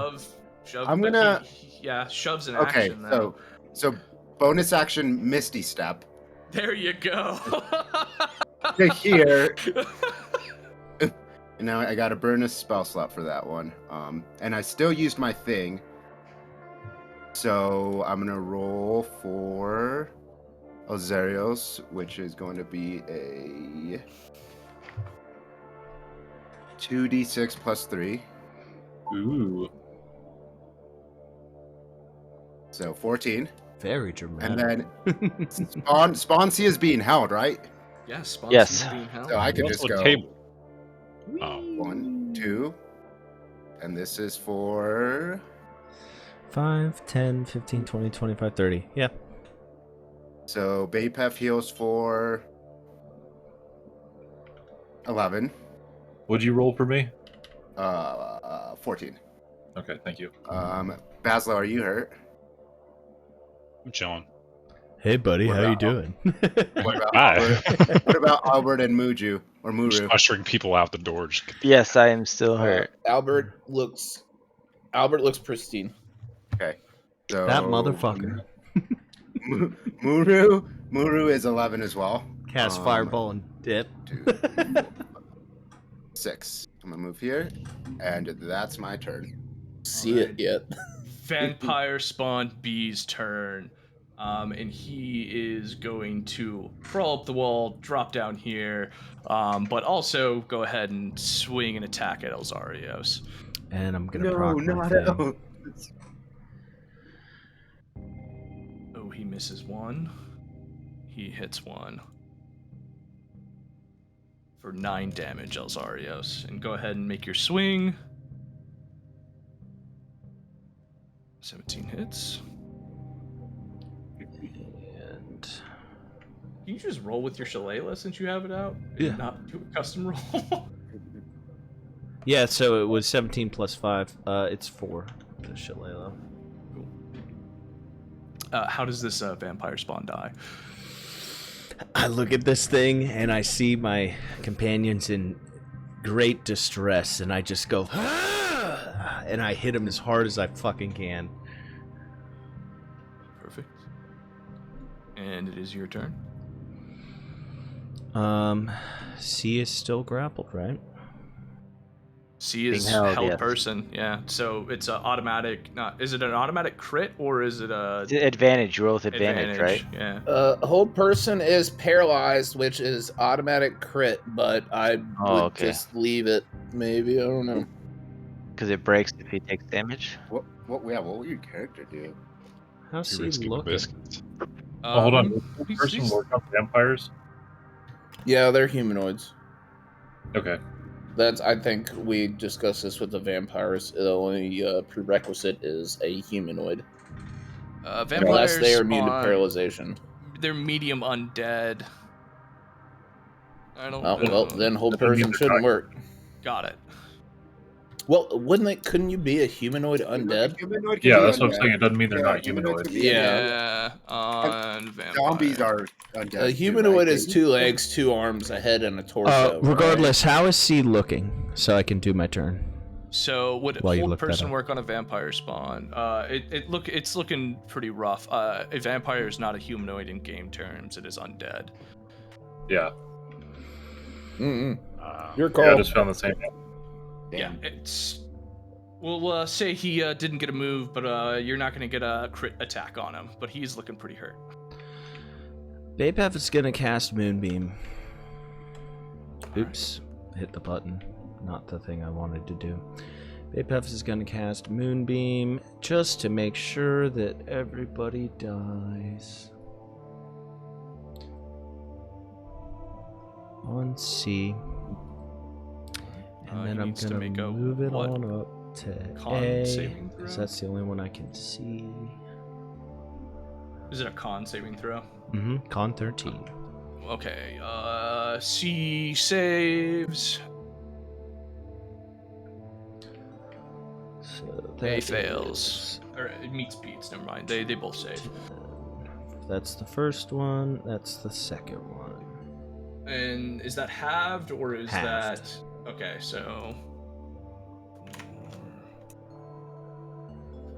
Shove. I'm but gonna- yeah, shoves an Okay, action. Then. so bonus action Misty Step There you go. to here. And now I got to burn a spell slot for that one. And I still used my thing. So I'm gonna roll for Elzeiros, which is going to be a 2d6 plus 3. Ooh. So 14. Very And dramatic. then Spawn C is being held, right? Yeah, Yes. being held. So I could What's just the go table? Oh, 1, 2. And this is for 5, 10, 15, 20, 25, 30. Yeah. so E Bapef heals for 11. What'd you roll for me? 14. Okay, thank you. Bazzlo, are you hurt? I'm chilling. Hey, buddy, What how you about- doing? What about Hi. Albert? What about Albert and Muju or Just Muru? ushering people out the door. Just Yes, I am still hurt. Albert looks pristine. Okay. So That motherfucker. Muru is 11 as well. Cast fireball and dip. 2, 6. I'm gonna move here, and that's my turn. See it yet? Vampire Spawn B's turn. And he is going to crawl up the wall, drop down here, but also go ahead and swing an attack at Elzeiros. And I'm gonna proc my no. thing. Oh, he misses one. He hits one. For 9 damage, Elzeiros. And go ahead and make your swing. 17 hits. And Can you just roll with your shillelagh since you have it out? And Yeah. Not do a custom roll? yeah, so it was 17 plus 5. It's 4. The shillelagh. How does this vampire spawn die? I look at this thing and I see my companions in great distress, and I just go, "Ah!" and I hit him as hard as I fucking can. Perfect. And it is your turn. C is still grappled, right? C is Being held, held yes. person, yeah. So it's an automatic. Is it an automatic crit or is it a Advantage, you roll with advantage, right? Yeah. Hold person is paralyzed, which is automatic crit, but I would okay. just leave it. Maybe I don't know. Because it breaks if he takes damage. What will your character do? How's He C risking the looking? biscuits. Oh, hold on. he's- Person he's- work on vampires? Yeah, they're humanoids. Okay. I think we discussed this with the vampires. The only prerequisite is a humanoid, Vampires unless they are immune to spawn- paralyzation. They're medium undead. I don't know. Well, then hold That doesn't mean person they're shouldn't not- work. Got it. Well, couldn't you be a humanoid undead? Humanoid can Yeah, be that's what I'm undead. saying. It doesn't mean they're Yeah, not humanoids humanoid. can be Yeah. undead. On vampire. Zombies are undead. A too, humanoid right? is 2 legs, 2 arms, a head, and a torso. Regardless, how is C looking? So I can do my turn. So would While you hold look that person up. work on a vampire spawn? It's looking pretty rough. A vampire is not a humanoid in game terms. It is undead. Yeah. Mm-mm. Your Yeah, call. I just found the same. Yeah, it's. We'll say he didn't get a move, but you're not going to get a crit attack on him. But he's looking pretty hurt. E Bapef is gonna cast Moonbeam. Oops, hit the button. Not the thing I wanted to do. E Bapef is going to cast Moonbeam just to make sure that everybody dies. On C. And then he I'm needs to going make to a move it what? on up to Con A, saving because throw? that's the only one I can see. Is it a con saving throw? Con 13. Okay, C saves. So A that fails. is Or it meets beats, never mind. They both save. 10. That's the first one, that's the second one. And is that halved or is Halved. that okay, so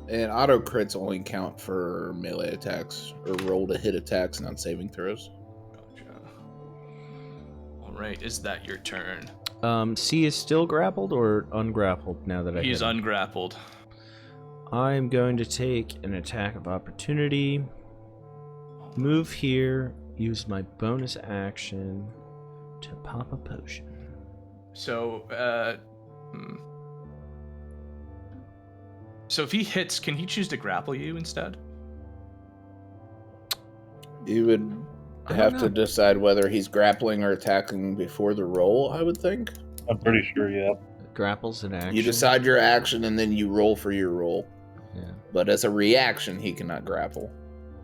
And auto crits only count for melee attacks or roll to hit attacks, not saving throws. gotcha. Alright, is that your turn? C is still grappled or ungrappled now that I He's hit him? ungrappled. I'm going to take an attack of opportunity, move here, use my bonus action to pop a potion. So, So if he hits, can he choose to grapple you instead? You would I have don't to know. decide whether he's grappling or attacking before the roll, I would think. I'm pretty sure, yeah. Grapples an action. You decide your action and then you roll for your roll. Yeah. But as a reaction, he cannot grapple.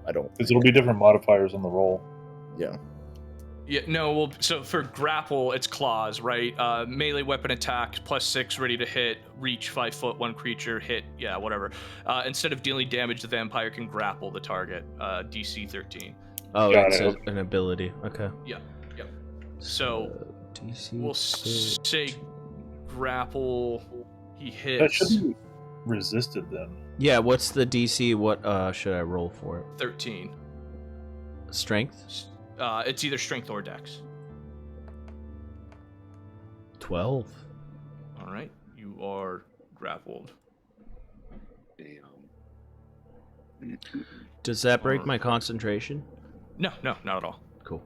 I don't. Because it'll be different modifiers on the roll. Yeah. Yeah, no, well, so for grapple, it's claws, right? Melee weapon attack, +6, ready to hit, reach 5 foot, 1 creature, hit, yeah, whatever. Instead of dealing damage, the vampire can grapple the target, DC 13. Oh, Got it's it. an ability. Okay. Yeah, yep. So, DC we'll say grapple, he hits That should be resisted then. Yeah, what's the DC? What should I roll for it? 13. Strength? It's either strength or dex. 12. All right, you are grappled. Damn. Does that break my concentration? No, not at all. Cool.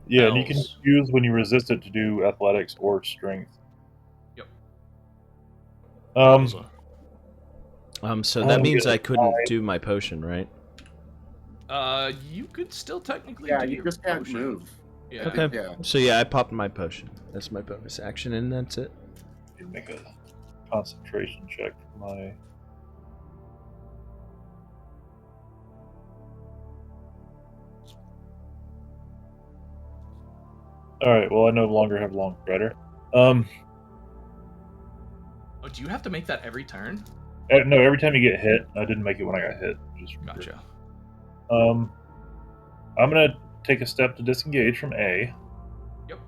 Yeah, and you can Spells. choose when you resist it to do athletics or strength. Yep. Um, So that Oh, means yeah. I couldn't do my potion, right? You could still technically Yeah, do you your just can't potion. move. Yeah. Okay. Yeah. So yeah, I popped my potion. That's my bonus action, and that's it. you make a concentration check for my. All right. Well, I no longer have long strider. Oh, do you have to make that every turn? No, every time you get hit, I didn't make it when I got hit. Just remember. Gotcha. I'm gonna take a step to disengage from A. Yep.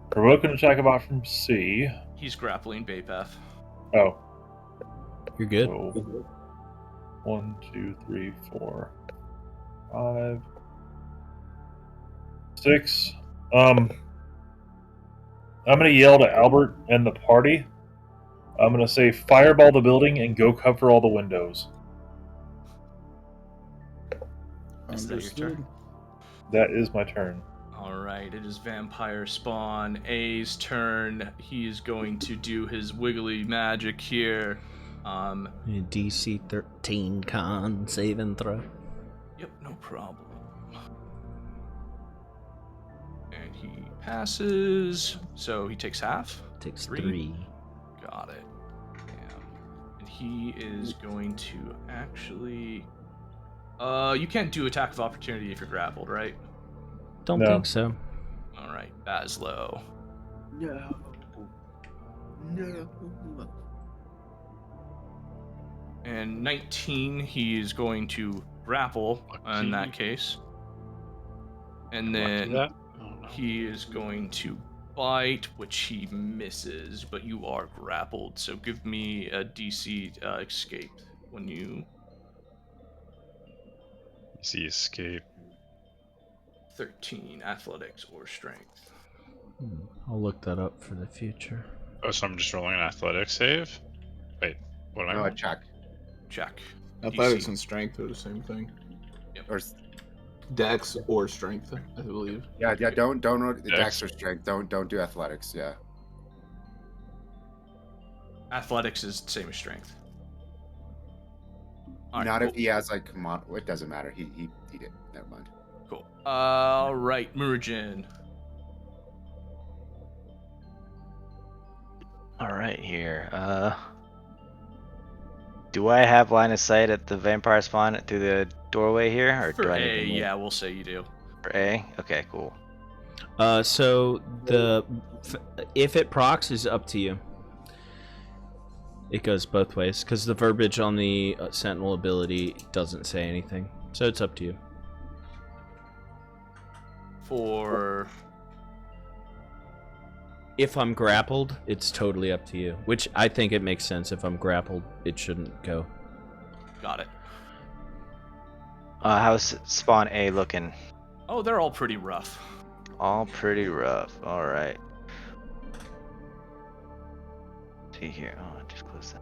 Provoke an attack about from C. He's grappling E Bapef. Oh. You're good. So 1, 2, 3, 4, 5, 6. I'm gonna yell to Albert and the party. I'm gonna say, fireball the building and go cover all the windows. Is that your turn? That is my turn. All right, it is Vampire Spawn A's turn. He is going to do his wiggly magic here. DC 13 con saving throw. Yep, no problem. And he passes, so he takes half. Takes 3. 3. Got it. Damn. And he is going to actually. You can't do attack of opportunity if you're grappled, right? Don't No. think so. All right, Bazzlo. No. No. And 19, he is going to grapple in that case. And then that? Oh, no. he is going to bite, which he misses, but you are grappled. So give me a DC escape when you. See escape. 13, athletics or strength. I'll look that up for the future. Oh, so I'm just rolling an athletics save? Wait, what am I No, rolling? check. Check. Athletics DC. and strength are the same thing. Or Dex or strength, I believe. yeah. Don't Dex. dex or strength. Don't do athletics. Yeah. Athletics is same as strength. All right, Not cool. if he has like it doesn't matter. He did. Never mind. Cool. All right, Muurujin. All right, here. Do I have line of sight at the vampire spawn through the doorway here, or For do I A, need to move? yeah, we'll say you do. For A? Okay, cool. So if it procs is up to you. It goes both ways because the verbiage on the Sentinel ability doesn't say anything, so it's up to you. For If I'm grappled, it's totally up to you. Which I think it makes sense. If I'm grappled, it shouldn't go. got it. How's spawn A looking? Oh, they're all pretty rough. All pretty rough. All right. See here. Oh, I just closed that.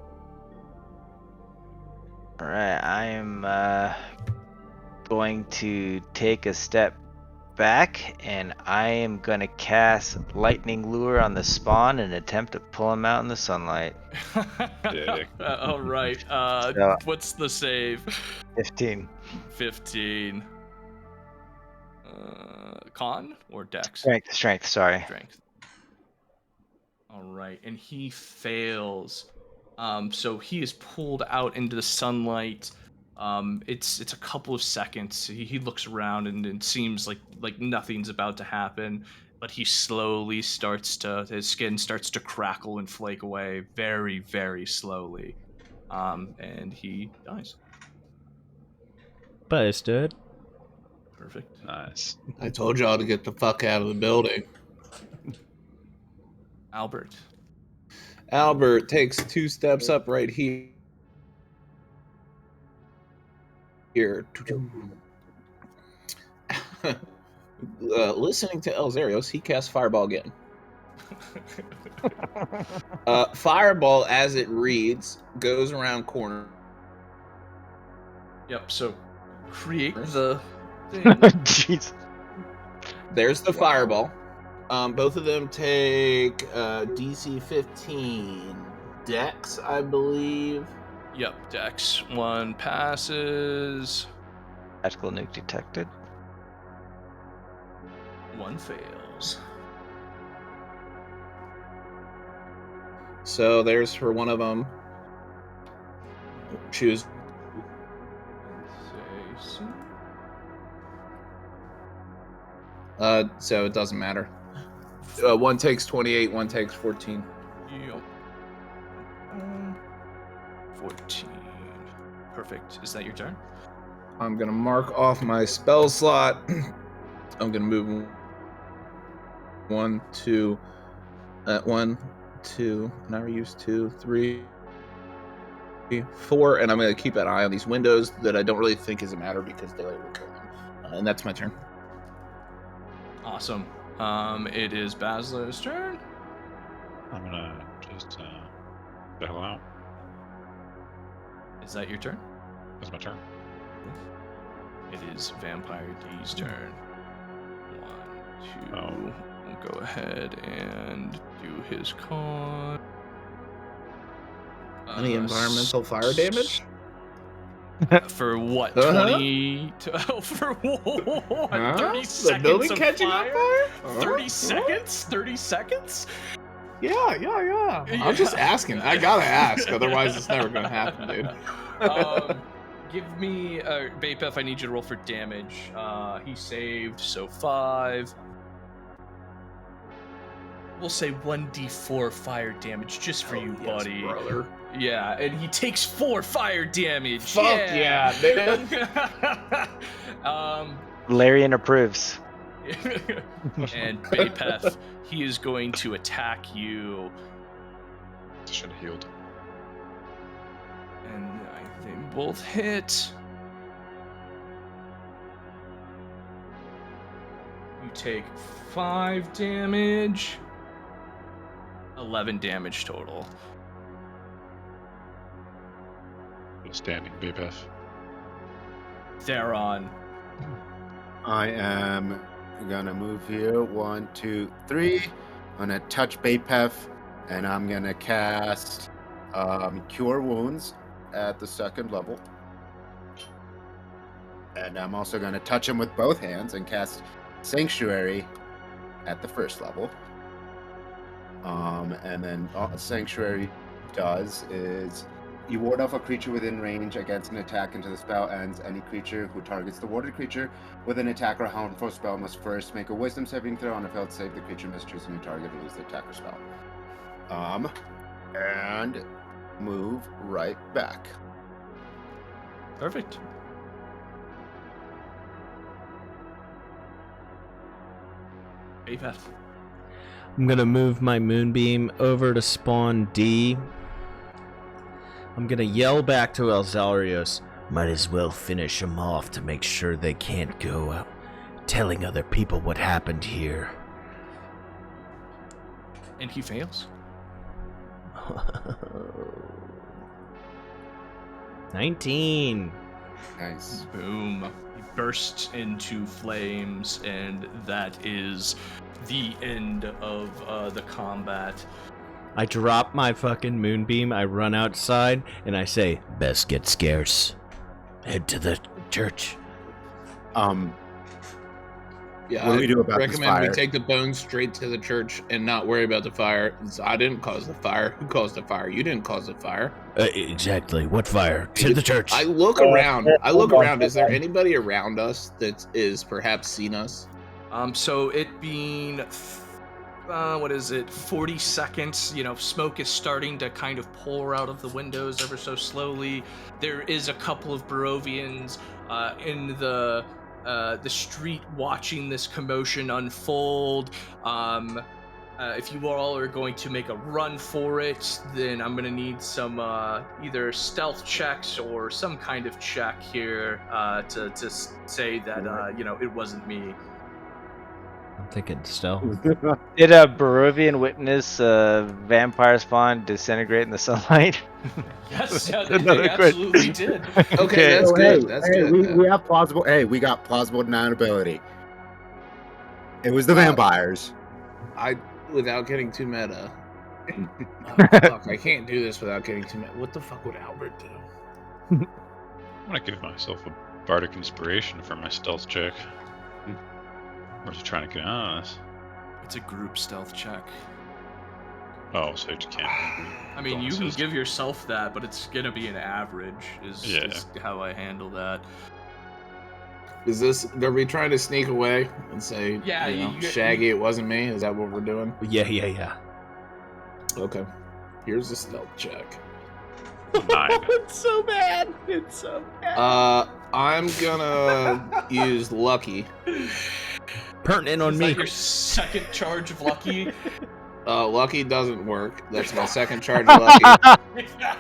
All right. I am going to take a step back, and I am gonna cast Lightning Lure on the spawn and attempt to pull him out in the sunlight. Dick. All right. So- What's the save? 15. 15. Con or Dex? Strength. Sorry. Strength. All right, and he fails. So he is pulled out into the sunlight. It's a couple of seconds. He looks around and it seems like nothing's about to happen, but he slowly his skin starts to crackle and flake away very, very slowly. And he dies. Busted. Perfect. Nice. I told y'all to get the fuck out of the building. Albert. Albert takes 2 steps up right here. Listening to Elzeiros, he casts Fireball again. Fireball, as it reads, goes around corner. Yep, so create the thing. Jeez. There's the Fireball. Both of them take DC 15 Dex, I believe. Yep, Dex. 1 passes. Tactical nuke detected. 1 fails. So there's for one of them. Choose. So it doesn't matter. One takes 28, one takes 14. Yep. 14. Perfect. Is that your turn? I'm gonna mark off my spell slot. I'm gonna move 1, 2, 1, 2. Now we use 2, 3, 4, and I'm gonna keep an eye on these windows that I don't really think is a matter because daylight will kill them. And that's my turn. Awesome. It is Bazzlo's turn. I'm gonna just bail out. Is that your turn? That's my turn. It is Vampire D's turn. 1, 2. Oh. We'll go ahead and do his con. Any environmental fire damage? For what? Uh-huh. 20? For what? 30 The seconds building of catching fire? on fire? 30 seconds? 30 seconds? Yeah. I'm just asking. I gotta ask, otherwise it's never gonna happen, dude. Give me E Bapef, I need you to roll for damage. He saved, so 5. We'll say 1d4 fire damage just for you, yes, buddy. brother. Yeah, and he takes 4 fire damage. Fuck yeah, man. Larian approves. And Bapef, he is going to attack you. Should have healed. And I think both hit. You take 5 damage. 11 damage total. Standing Bapef. Theron. I am gonna move here. 1, 2, 3. I'm gonna touch Bapef, and I'm gonna cast Cure wounds at the 2nd level. And I'm also going to touch him with both hands and cast Sanctuary at the 1st level. And then all Sanctuary does is you ward off a creature within range against an attack until the spell ends. Any creature who targets the warded creature with an attack or harmful spell must first make a wisdom saving throw. On a failed save, the creature must choose a new target to lose the attack or spell. And move right back. Perfect. E Bapef. I'm gonna move my moonbeam over to spawn D. I'm gonna yell back to Elzeiros. Might as well finish them off to make sure they can't go out telling other people what happened here. And he fails. 19. Nice. Boom. He bursts into flames, and that is the end of the combat. I drop my fucking moonbeam, I run outside, and I say, best get scarce. Head to the church. Yeah, What do we do about I this recommend we fire? take the bones straight to the church and not worry about the fire. I didn't cause the fire. Who caused the fire? You didn't cause the fire. Exactly. What fire? To the church. I look around. hold on. Is there anybody around us that is perhaps seen us? So it being, 40 seconds, smoke is starting to kind of pour out of the windows ever so slowly. There is a couple of Barovians in the street watching this commotion unfold. If you all are going to make a run for it, then I'm going to need some either stealth checks or some kind of check here to say that, it wasn't me. I'm thinking stealth. Did a Barovian witness vampire spawn disintegrate in the sunlight? Yes, yeah, Another they absolutely did. Okay, that's good. That's good. We have plausible. Hey, we got plausible deniability. It was the vampires. Without getting too meta. Fuck, I can't do this without getting too meta. What the fuck would Albert do? I'm gonna give myself a bardic inspiration for my stealth check. Or is he trying to get out of this? It's a group stealth check. Oh, so you can't. I mean, you can give yourself that, but it's gonna be an average. Is how I handle that. Is this? Are we trying to sneak away and say, Yeah, Shaggy, it wasn't me? Is that what we're doing? Yeah. Okay. Here's a stealth check. 9. It's so bad. I'm gonna use Lucky. Pertinent on Is me. that your second charge of lucky? Lucky doesn't work. That's my second charge of Lucky.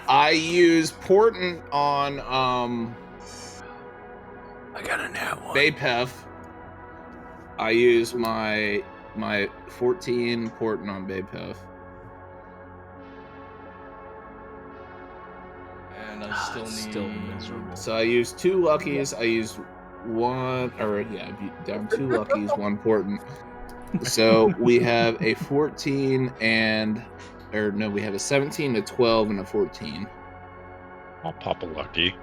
I use Portent on I got a nat one. E Bapef. I use my 14 Portent on E Bapef. And I still need... Still miserable. So I use 2 Luckies. I use 1, or yeah, down 2 Luckies, 1 Portent. So we have a 14 we have a 17, a 12, and a 14. I'll pop a lucky.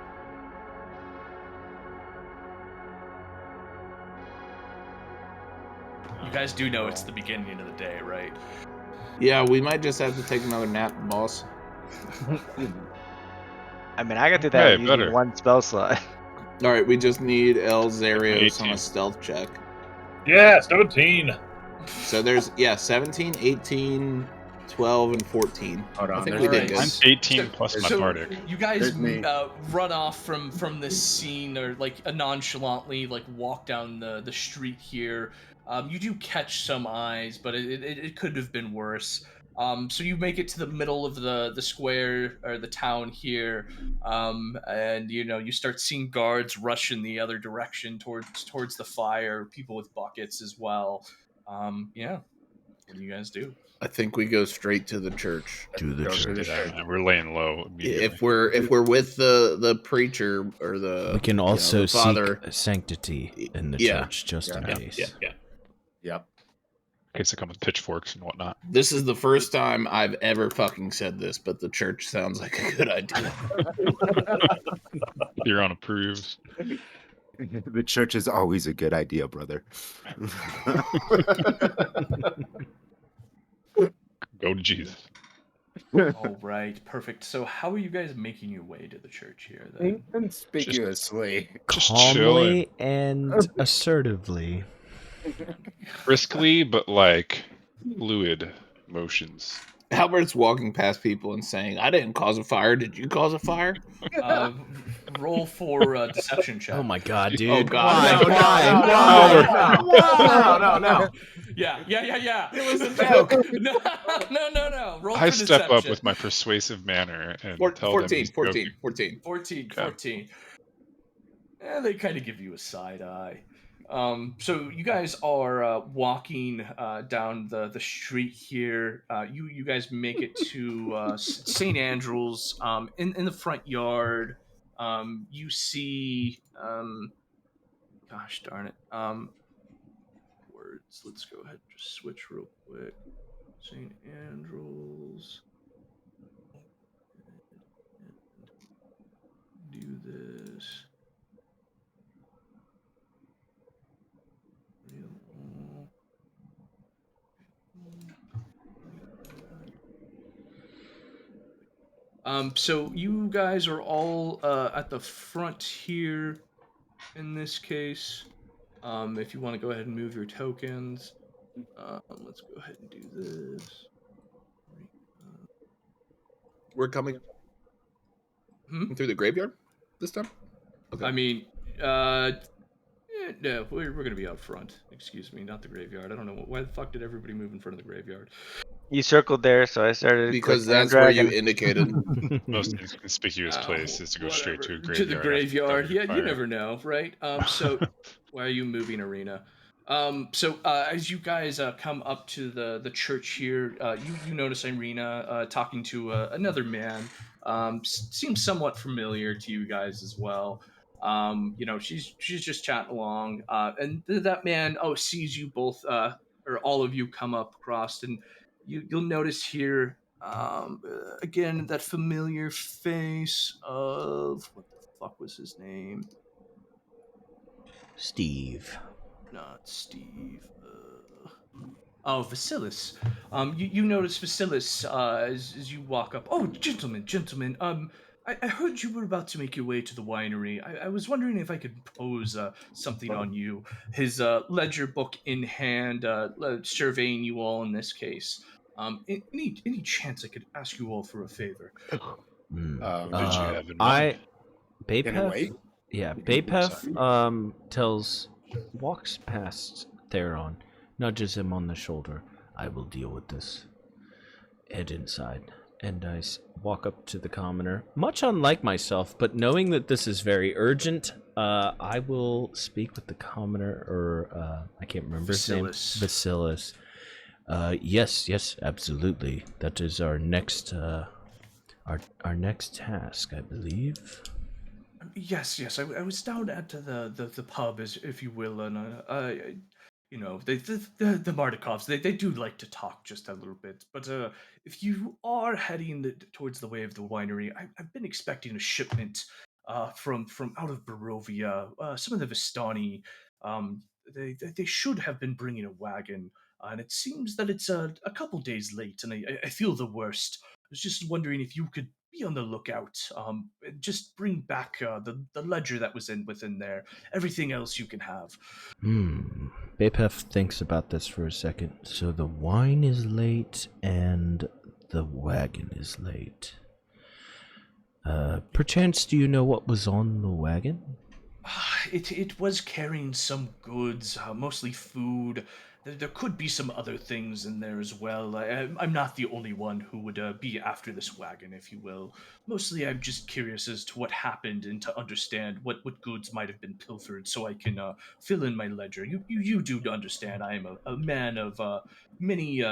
You guys do know it's the beginning of the day, right? Yeah, we might just have to take another nap, boss. I mean, I got through that Hey, using better. 1 spell slot. All right, we just need Elzeiros on 18. a stealth check. Yeah, 17. So there's 17, 18, 12, and 14. Hold on, I think there's we did me. good. I'm 18 plus my So bardic. you guys There's me. run off from this scene, or like nonchalantly walk down the street here. You do catch some eyes, but it could have been worse. So you make it to the middle of the square or the town here, and you start seeing guards rush in the other direction towards the fire. People with buckets as well. What do you guys do? I think we go straight to the church. To the Go to church. the church. And we're laying low immediately. If we're with the preacher or the We can also the father, seek sanctity in the Yeah. church, just in Yeah. case. Yep. case they come with pitchforks and whatnot. This is the first time I've ever fucking said this, but the church sounds like a good idea. You're unapproved. The church is always a good idea, brother. Go to Jesus. All right, perfect. So, how are you guys making your way to the church here? Then, Inconspicuously. Just Calmly and assertively. briskly, but like fluid motions. Albert's walking past people and saying, "I didn't cause a fire. Did you cause a fire?" roll for deception check. Oh my god, dude. Oh god! No. Yeah. It was a joke. No. Roll I for step deception. up with my persuasive manner and tell 14, them he's 14, joking. 14. 14. They kind of give you a side eye. So you guys are walking down the street here. You guys make it to St. Andrew's. In the front yard, you see. Gosh darn it. Words. Let's go ahead and just switch real quick. St. Andrew's. Do this. So you guys are all at the front here in this case. If you want to go ahead and move your tokens, let's go ahead and do this. We're coming through the graveyard this time. Okay. I mean, no, we're gonna be out front. Excuse me, not the graveyard. I don't know why the fuck did everybody move in front of the graveyard. You circled there, so I started Because clicking and that's where you dragging. indicated. Most inconspicuous place is to go straight to a whatever. graveyard. To the graveyard. after Yeah, you fire. never know, right? So why are you moving, Arena? So as you guys come up to the church here, you notice Irina talking to another man. Seems somewhat familiar to you guys as well. She's just chatting along, and that man sees you both or all of you come up across, and you'll notice here again that familiar face of what the fuck was his name? Steve. Not Steve. Vasilis. You notice Vasilis as you walk up. Oh, gentlemen. I heard you were about to make your way to the winery. I was wondering if I could pose something on you. His ledger book in hand, surveying you all in this case. Any chance I could ask you all for a favor? Did you have in mind? Can I wait? Bapef? Yeah, Bapef walks past Theron, nudges him on the shoulder. I will deal with this. Head inside. And I walk up to the commoner, much unlike myself, but knowing that this is very urgent, I will speak with the commoner, or I can't remember his name. Vasilis. Yes, absolutely. That is our next, our next task, I believe. Yes. I was down at the pub, as if you will, and the Mardikovs, they do like to talk just a little bit. But if you are heading towards the way of the winery, I've been expecting a shipment from out of Barovia. Some of the Vistani, they should have been bringing a wagon, and it seems that it's a couple days late, and I feel the worst. I was just wondering if you could be on the lookout. Just bring back the ledger that was within there. Everything else you can have. Bapef thinks about this for a second. So the wine is late and the wagon is late. Perchance, do you know what was on the wagon? It was carrying some goods, mostly food. There could be some other things in there as well. I'm not the only one who would be after this wagon, if you will. Mostly I'm just curious as to what happened and to understand what goods might have been pilfered so I can fill in my ledger. You do understand I am a man of many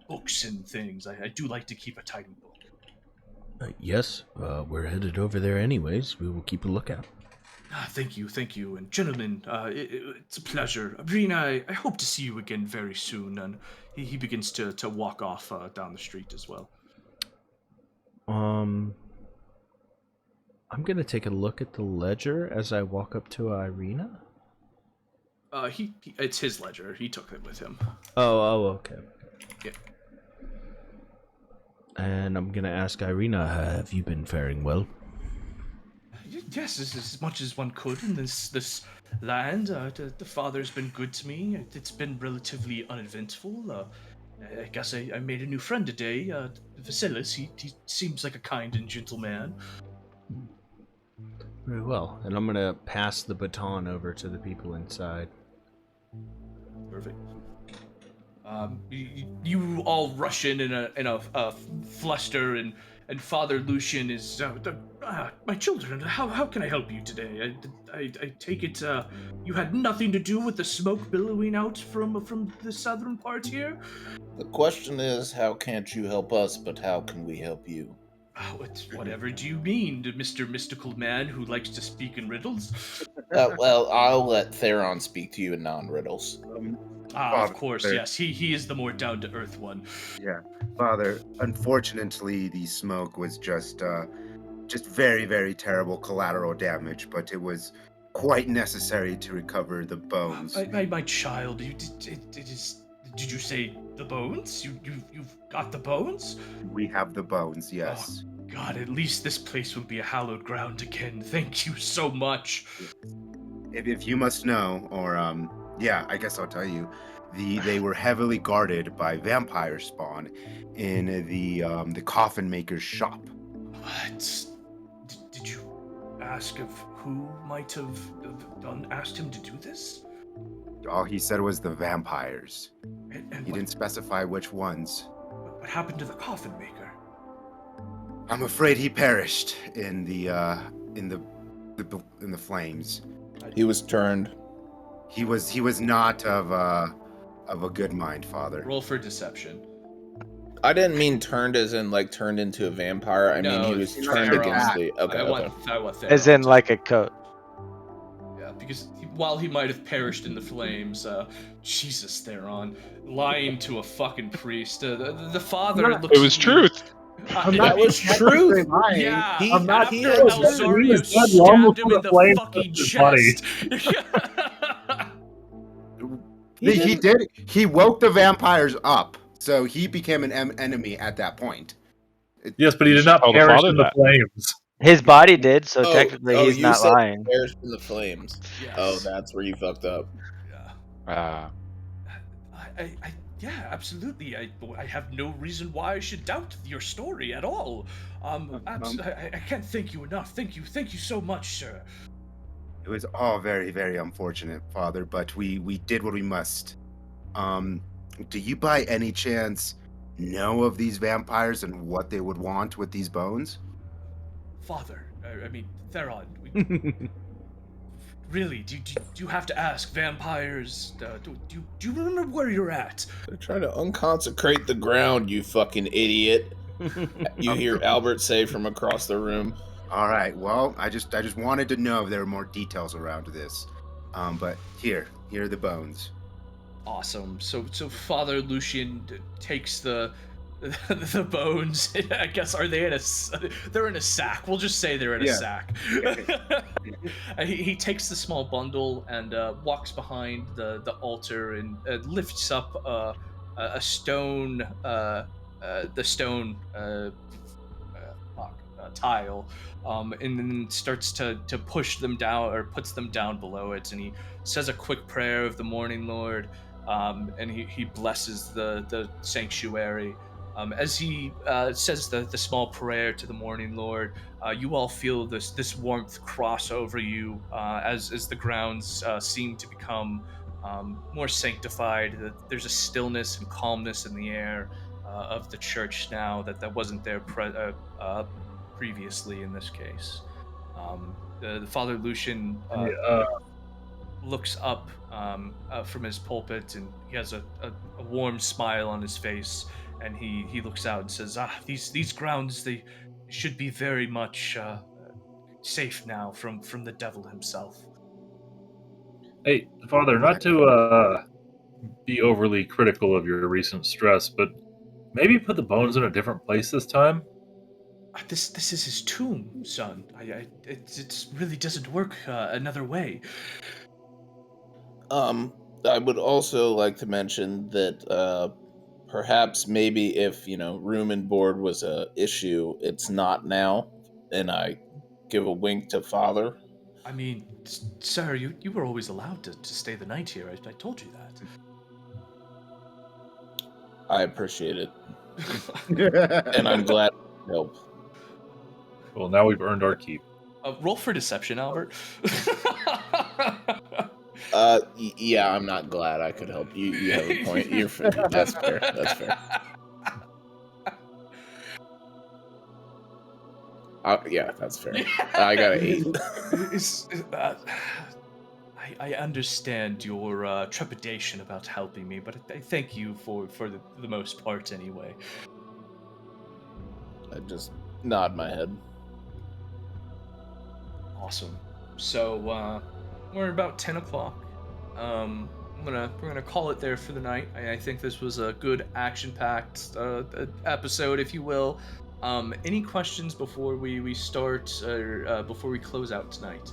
books and things. I do like to keep a tidy book. Yes, we're headed over there anyways. We will keep a lookout. Thank you. And gentlemen, it's a pleasure. Rena, I hope to see you again very soon. And he begins to walk off down the street as well. I'm gonna take a look at the ledger as I walk up to Irina. It's his ledger. He took it with him. Okay. Yeah. And I'm gonna ask Irina, have you been faring well? Yes, as much as one could in this land. The father's been good to me. It's been relatively uneventful. I guess I made a new friend today. Vasilis, he seems like a kind and gentle man. Very well. And I'm gonna pass the baton over to the people inside. Perfect. You all rush in a fluster, and Father Lucian is my children. How can I help you today? I take it you had nothing to do with the smoke billowing out from the southern part here. The question is, how can't you help us, but how can we help you? Whatever do you mean, Mr. Mystical Man who likes to speak in riddles? Well, I'll let Theron speak to you in non-riddles. Of course, yes. He is the more down-to-earth one. Yeah, Father. Unfortunately, the smoke was just very, very terrible collateral damage, but it was quite necessary to recover the bones. My child, did you say the bones? You've got the bones? We have the bones, yes. Oh, God, at least this place will be a hallowed ground again. Thank you so much. If you must know, or yeah, I guess I'll tell you, they were heavily guarded by vampire spawn in the coffin maker's shop. What? Did you ask of who might have asked him to do this? All he said was the vampires. And he didn't specify which ones. What happened to the coffin maker? I'm afraid he perished in the flames. He was turned. He was not of a good mind, Father. Roll for deception. I didn't mean turned as in like turned into a vampire. I mean he was turned against the. Okay. I want Theron. As in like a coat. Yeah, because while he might have perished in the flames, Jesus, Theron, lying to a fucking priest. The father looks. It was truth. That was truth. Yeah, I'm not after here. Elzeiros dead long stabbed him before in the the flames fucking touched his chest. He woke the vampires up, so he became an enemy at that point. Yes, but he did not Tell the perish father in the that. flames. His body did, so technically he's you not said lying. Perished in the flames. Yes. Oh, that's where you fucked up. Yeah. Yeah, absolutely. I have no reason why I should doubt your story at all. I can't thank you enough. Thank you so much, sir. It was all very, very unfortunate, Father, but we did what we must. Do you by any chance know of these vampires and what they would want with these bones? Father, I mean, Theron, really, do you have to ask vampires? Do you remember where you're at? They're trying to unconsecrate the ground, you fucking idiot. You hear Albert say from across the room. All right. Well, I just wanted to know if there were more details around this. But here are the bones. Awesome. So Father Lucian takes the bones. I guess they're in a sack. We'll just say they're in a sack. He takes the small bundle and walks behind the altar and lifts up a stone tile, and then starts to push them down, or puts them down below it, and he says a quick prayer of the Morning Lord, and he blesses the sanctuary. As he says the small prayer to the Morning Lord, you all feel this warmth cross over you as the grounds seem to become more sanctified. There's a stillness and calmness in the air of the church now that wasn't there previously in this case. The Father Lucian looks up from his pulpit, and he has a warm smile on his face, and he looks out and says, these grounds, they should be very much safe now from the devil himself. Hey, Father, not to be overly critical of your recent stress, but maybe put the bones in a different place this time? This is his tomb, son. It really doesn't work another way. I would also like to mention that perhaps maybe if room and board was a issue, it's not now, and I give a wink to Father. I mean, sir, you were always allowed to stay the night here. I told you that. I appreciate it, and I'm glad to help. Well, now we've earned our keep. Roll for deception, Albert. Yeah, I'm not glad I could help. You have a point. That's fair. That's fair. Yeah, that's fair. I got an 8. I understand your trepidation about helping me, but I thank you for the most part anyway. I just nod my head. Awesome. So we're about 10 o'clock. We're gonna call it there for the night. I think this was a good action-packed episode, if you will. Any questions before we start or before we close out tonight?